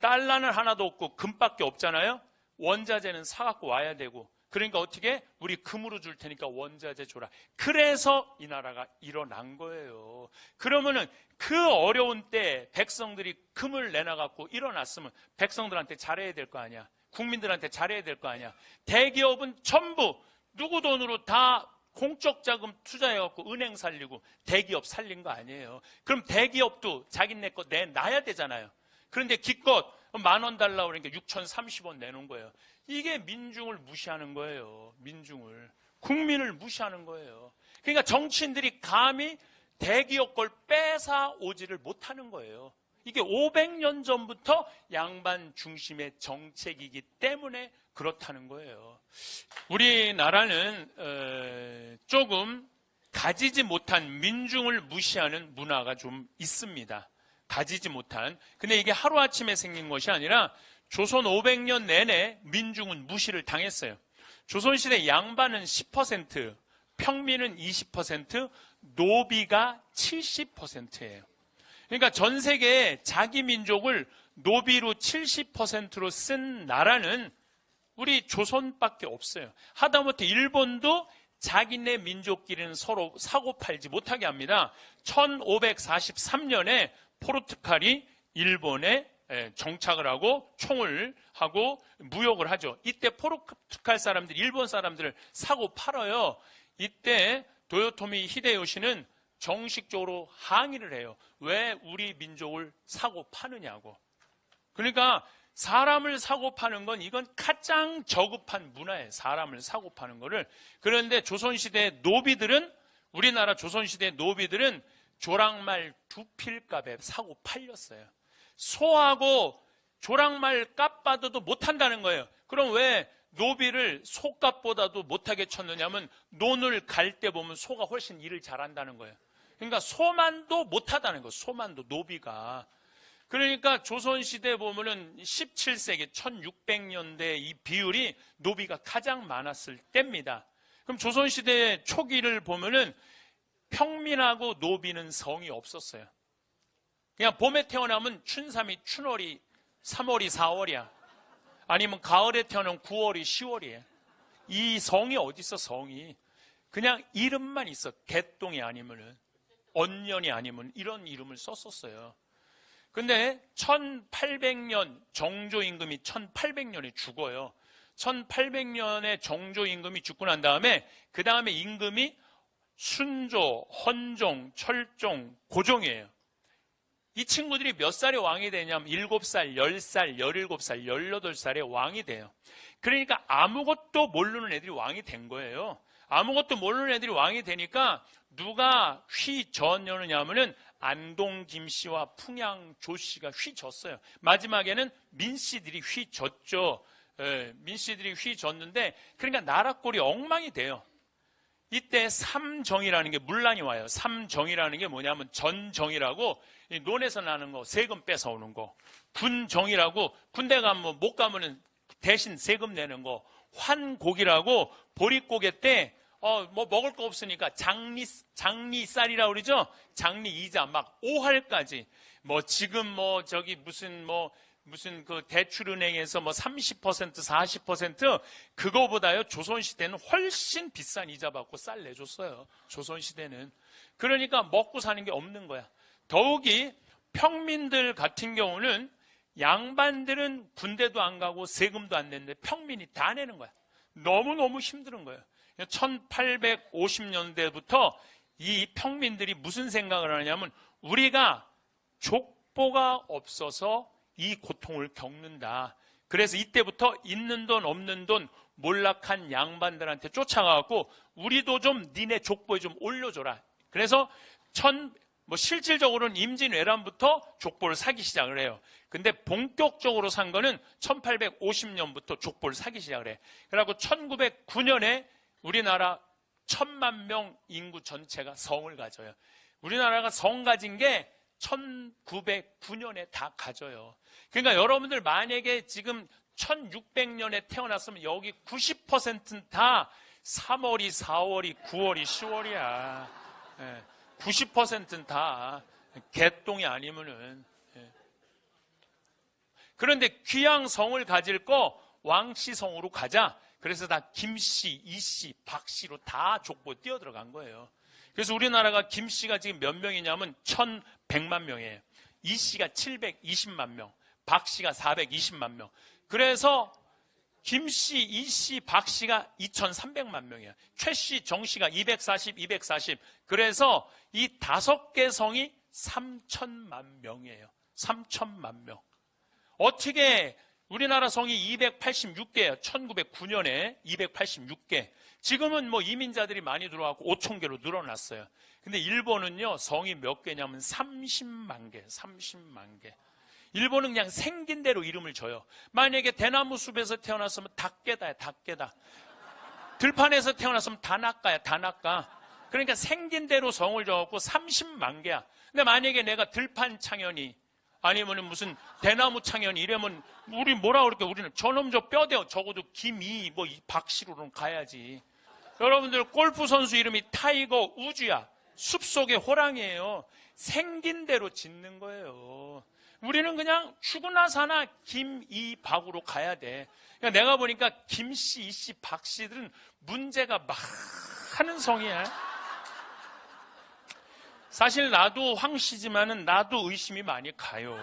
S1: 달러는 하나도 없고 금밖에 없잖아요. 원자재는 사갖고 와야 되고 그러니까 어떻게? 우리 금으로 줄 테니까 원자재 줘라. 그래서 이 나라가 일어난 거예요. 그러면은 그 어려운 때 백성들이 금을 내놔갖고 일어났으면 백성들한테 잘해야 될 거 아니야. 국민들한테 잘해야 될 거 아니야. 대기업은 전부 누구 돈으로 다 공적 자금 투자해갖고 은행 살리고 대기업 살린 거 아니에요. 그럼 대기업도 자기네 거 내놔야 되잖아요. 그런데 기껏 10,000원 달라고 그러니까 6,030원 내놓은 거예요. 이게 민중을 무시하는 거예요. 민중을. 국민을 무시하는 거예요. 그러니까 정치인들이 감히 대기업 걸 뺏어 오지를 못하는 거예요. 이게 500년 전부터 양반 중심의 정책이기 때문에 그렇다는 거예요. 우리나라는 조금 가지지 못한 민중을 무시하는 문화가 좀 있습니다. 가지지 못한. 근데 이게 하루아침에 생긴 것이 아니라 조선 500년 내내 민중은 무시를 당했어요. 조선시대 양반은 10%, 평민은 20%, 노비가 70%예요. 그러니까 전 세계에 자기 민족을 노비로 70%로 쓴 나라는 우리 조선밖에 없어요. 하다못해 일본도 자기네 민족끼리는 서로 사고 팔지 못하게 합니다. 1543년에 포르투갈이 일본에 정착을 하고 총을 하고 무역을 하죠. 이때 포르투갈 사람들이 일본 사람들을 사고 팔아요. 이때 도요토미 히데요시는 정식적으로 항의를 해요. 왜 우리 민족을 사고 파느냐고. 그러니까 사람을 사고 파는 건 이건 가장 저급한 문화예요. 사람을 사고 파는 거를. 그런데 조선시대 노비들은, 우리나라 조선시대 노비들은 조랑말 두 필값에 사고 팔렸어요. 소하고 조랑말 값 받아도 못한다는 거예요. 그럼 왜 노비를 소값보다도 못하게 쳤느냐면 논을 갈 때 보면 소가 훨씬 일을 잘한다는 거예요. 그러니까 소만도 못하다는 거예요. 소만도 노비가. 그러니까 조선시대 보면은 17세기 1600년대 이 비율이 노비가 가장 많았을 때입니다. 그럼 조선시대 초기를 보면은 평민하고 노비는 성이 없었어요. 그냥 봄에 태어나면 춘삼이 춘월이 3월이 4월이야. 아니면 가을에 태어나면 9월이 10월이에요. 이 성이 어디 있어, 성이. 그냥 이름만 있어. 개똥이 아니면은, 언년이 아니면 이런 이름을 썼었어요. 근데 1800년 정조임금이 1800년에 죽어요. 1800년에 정조임금이 죽고 난 다음에 그 다음에 임금이 순조, 헌종, 철종, 고종이에요. 이 친구들이 몇 살에 왕이 되냐면 7살, 10살, 17살, 18살에 왕이 돼요. 그러니까 아무것도 모르는 애들이 왕이 된 거예요. 아무것도 모르는 애들이 왕이 되니까 누가 휘저었느냐면은 안동 김씨와 풍양 조씨가 휘졌어요. 마지막에는 민씨들이 휘졌죠. 민씨들이 휘졌는데 그러니까 나라 꼴이 엉망이 돼요. 이때 삼정이라는 게 문란이 와요. 삼정이라는 게 뭐냐면 전정이라고 논에서 나는 거 세금 뺏어오는 거, 군정이라고 군대 가면 못 가면은 대신 세금 내는 거, 환곡이라고 보릿고개 때 뭐 먹을 거 없으니까 장리쌀이라고 그러죠. 장리 이자 막 5할까지 뭐 지금 뭐 저기 무슨 그 대출은행에서 뭐 30% 40% 그거보다요 조선시대는 훨씬 비싼 이자 받고 쌀 내줬어요. 조선시대는. 그러니까 먹고 사는 게 없는 거야. 더욱이 평민들 같은 경우는 양반들은 군대도 안 가고 세금도 안 냈는데 평민이 다 내는 거야. 너무너무 힘든 거예요. 1850년대부터 이 평민들이 무슨 생각을 하냐면 우리가 족보가 없어서 이 고통을 겪는다. 그래서 이때부터 있는 돈 없는 돈 몰락한 양반들한테 쫓아가고 우리도 좀 니네 족보에 좀 올려줘라. 그래서 실질적으로는 임진왜란부터 족보를 사기 시작을 해요. 근데 본격적으로 산 거는 1850년부터 족보를 사기 시작을 해. 그래갖고 1909년에 우리나라 1000만 명 인구 전체가 성을 가져요. 우리나라가 성 가진 게 1909년에 다 가져요. 그러니까 여러분들 만약에 지금 1600년에 태어났으면 여기 90%는 다 3월이 4월이 9월이 10월이야. 90%는 다 개똥이 아니면은. 그런데 귀양성을 가질 거 왕씨성으로 가자. 그래서 다 김씨, 이씨, 박씨로 다 족보 뛰어 들어간 거예요. 그래서 우리나라가 김씨가 지금 몇 명이냐면 1100만 명이에요. 이씨가 720만 명, 박씨가 420만 명. 그래서 김씨, 이씨, 박씨가 2300만 명이에요. 최씨, 정씨가 240. 그래서 이 5개 성이 3000만 명이에요. 3000만 명. 어떻게 우리나라 성이 286개예요. 1909년에 286개. 지금은 뭐 이민자들이 많이 들어와서 5,000개로 늘어났어요. 근데 일본은요, 성이 몇 개냐면 30만 개, 30만 개. 일본은 그냥 생긴 대로 이름을 줘요. 만약에 대나무 숲에서 태어났으면 닭개다야, 닭개다. 들판에서 태어났으면 다나까야, 다나까. 그러니까 생긴 대로 성을 줘갖고 30만 개야. 근데 만약에 내가 들판 창현이 아니면 무슨 대나무 창현이 이러면 우리 뭐라 그럴게? 우리는 저놈 저 뼈대요. 적어도 김이 뭐 박씨로는 가야지. 여러분들 골프 선수 이름이 타이거 우즈야. 숲속의 호랑이에요. 생긴 대로 짓는 거예요. 우리는 그냥 죽으나 사나 김이박으로 가야 돼. 그러니까 내가 보니까 김씨, 이씨, 박씨들은 문제가 많은 성이야. 사실 나도 황씨지만은 나도 의심이 많이 가요.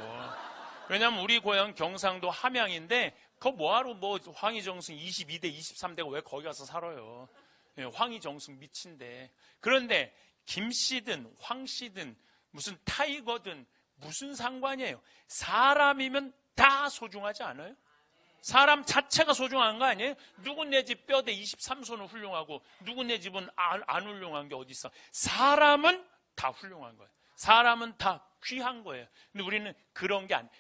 S1: 왜냐면 우리 고향 경상도 함양인데 그거 뭐하러 뭐 황희정승 22대, 23대가 왜 거기 가서 살아요. 황희정승 미친데. 그런데 김씨든 황씨든 무슨 타이거든 무슨 상관이에요. 사람이면 다 소중하지 않아요? 사람 자체가 소중한 거 아니에요? 누군 내 집 뼈대 23손은 훌륭하고 누군 내 집은 안 훌륭한 게 어디 있어. 사람은 다 훌륭한 거예요. 사람은 다 귀한 거예요. 근데 우리는 그런 게 아니에요.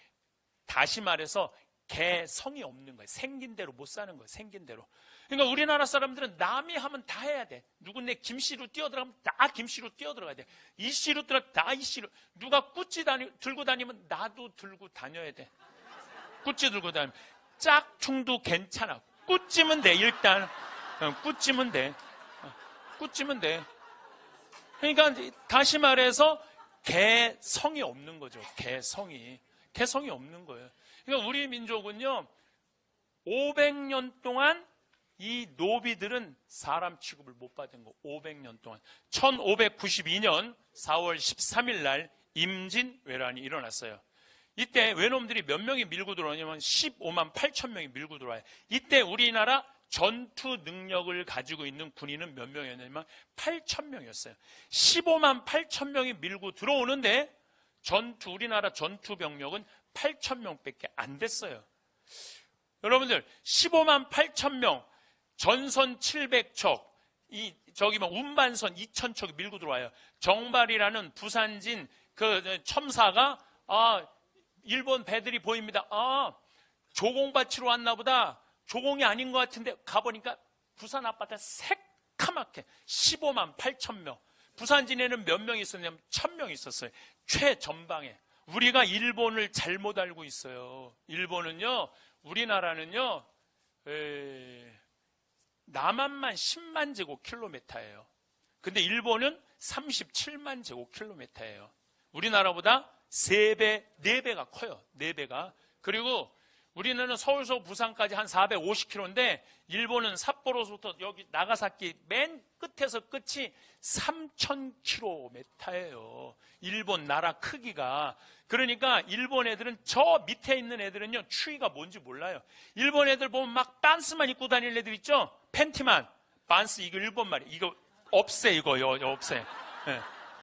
S1: 다시 말해서 개성이 없는 거예요. 생긴 대로 못 사는 거예요. 생긴 대로. 그러니까 우리나라 사람들은 남이 하면 다 해야 돼. 누군데 김씨로 뛰어들어가면 다 김씨로 뛰어들어가야 돼. 이씨로 들어가면 다 이씨로. 누가 꾸찌 들고 다니면 나도 들고 다녀야 돼. 꾸찌 들고 다니면. 짝퉁도 괜찮아. 꾸찌면 돼. 일단 꾸찌면 돼. 꾸찌면 돼. 그러니까 다시 말해서 개성이 없는 거죠. 개성이 없는 거예요. 그러니까 우리 민족은요 500년 동안 이 노비들은 사람 취급을 못 받은 거. 500년 동안. 1592년 4월 13일 날 임진왜란이 일어났어요. 이때 외놈들이 몇 명이 밀고 들어오냐면 15만 8천 명이 밀고 들어와요. 이때 우리나라 전투 능력을 가지고 있는 군인은 몇 명이었냐면 8천 명이었어요. 15만 8천 명이 밀고 들어오는데 우리나라 전투 병력은 8천 명밖에 안 됐어요. 여러분들 15만 8천 명 전선 700척 운반선 2,000척이 밀고 들어와요. 정발이라는 부산진 그 첨사가 일본 배들이 보입니다. 조공받치러 왔나 보다. 조공이 아닌 것 같은데 가보니까 부산 앞바다 새카맣게 15만 8천 명. 부산진에는 몇 명 있었냐면 1,000명 있었어요. 최전방에. 우리가 일본을 잘못 알고 있어요. 일본은요, 우리나라는요, 남한만 10만 제곱킬로미터예요. 근데 일본은 37만 제곱킬로미터예요. 우리나라보다 3배, 4배가 커요. 4배가. 그리고 우리는 서울서 부산까지 한 450km인데 일본은 삿포로부터 여기 나가사키 맨 끝에서 끝이 3,000km예요. 일본 나라 크기가. 그러니까 일본 애들은 저 밑에 있는 애들은요 추위가 뭔지 몰라요. 일본 애들 보면 막 반스만 입고 다니는 애들 있죠? 팬티만. 반스 이거 일본 말이에요. 이거 없애 이거요. 없애. 네.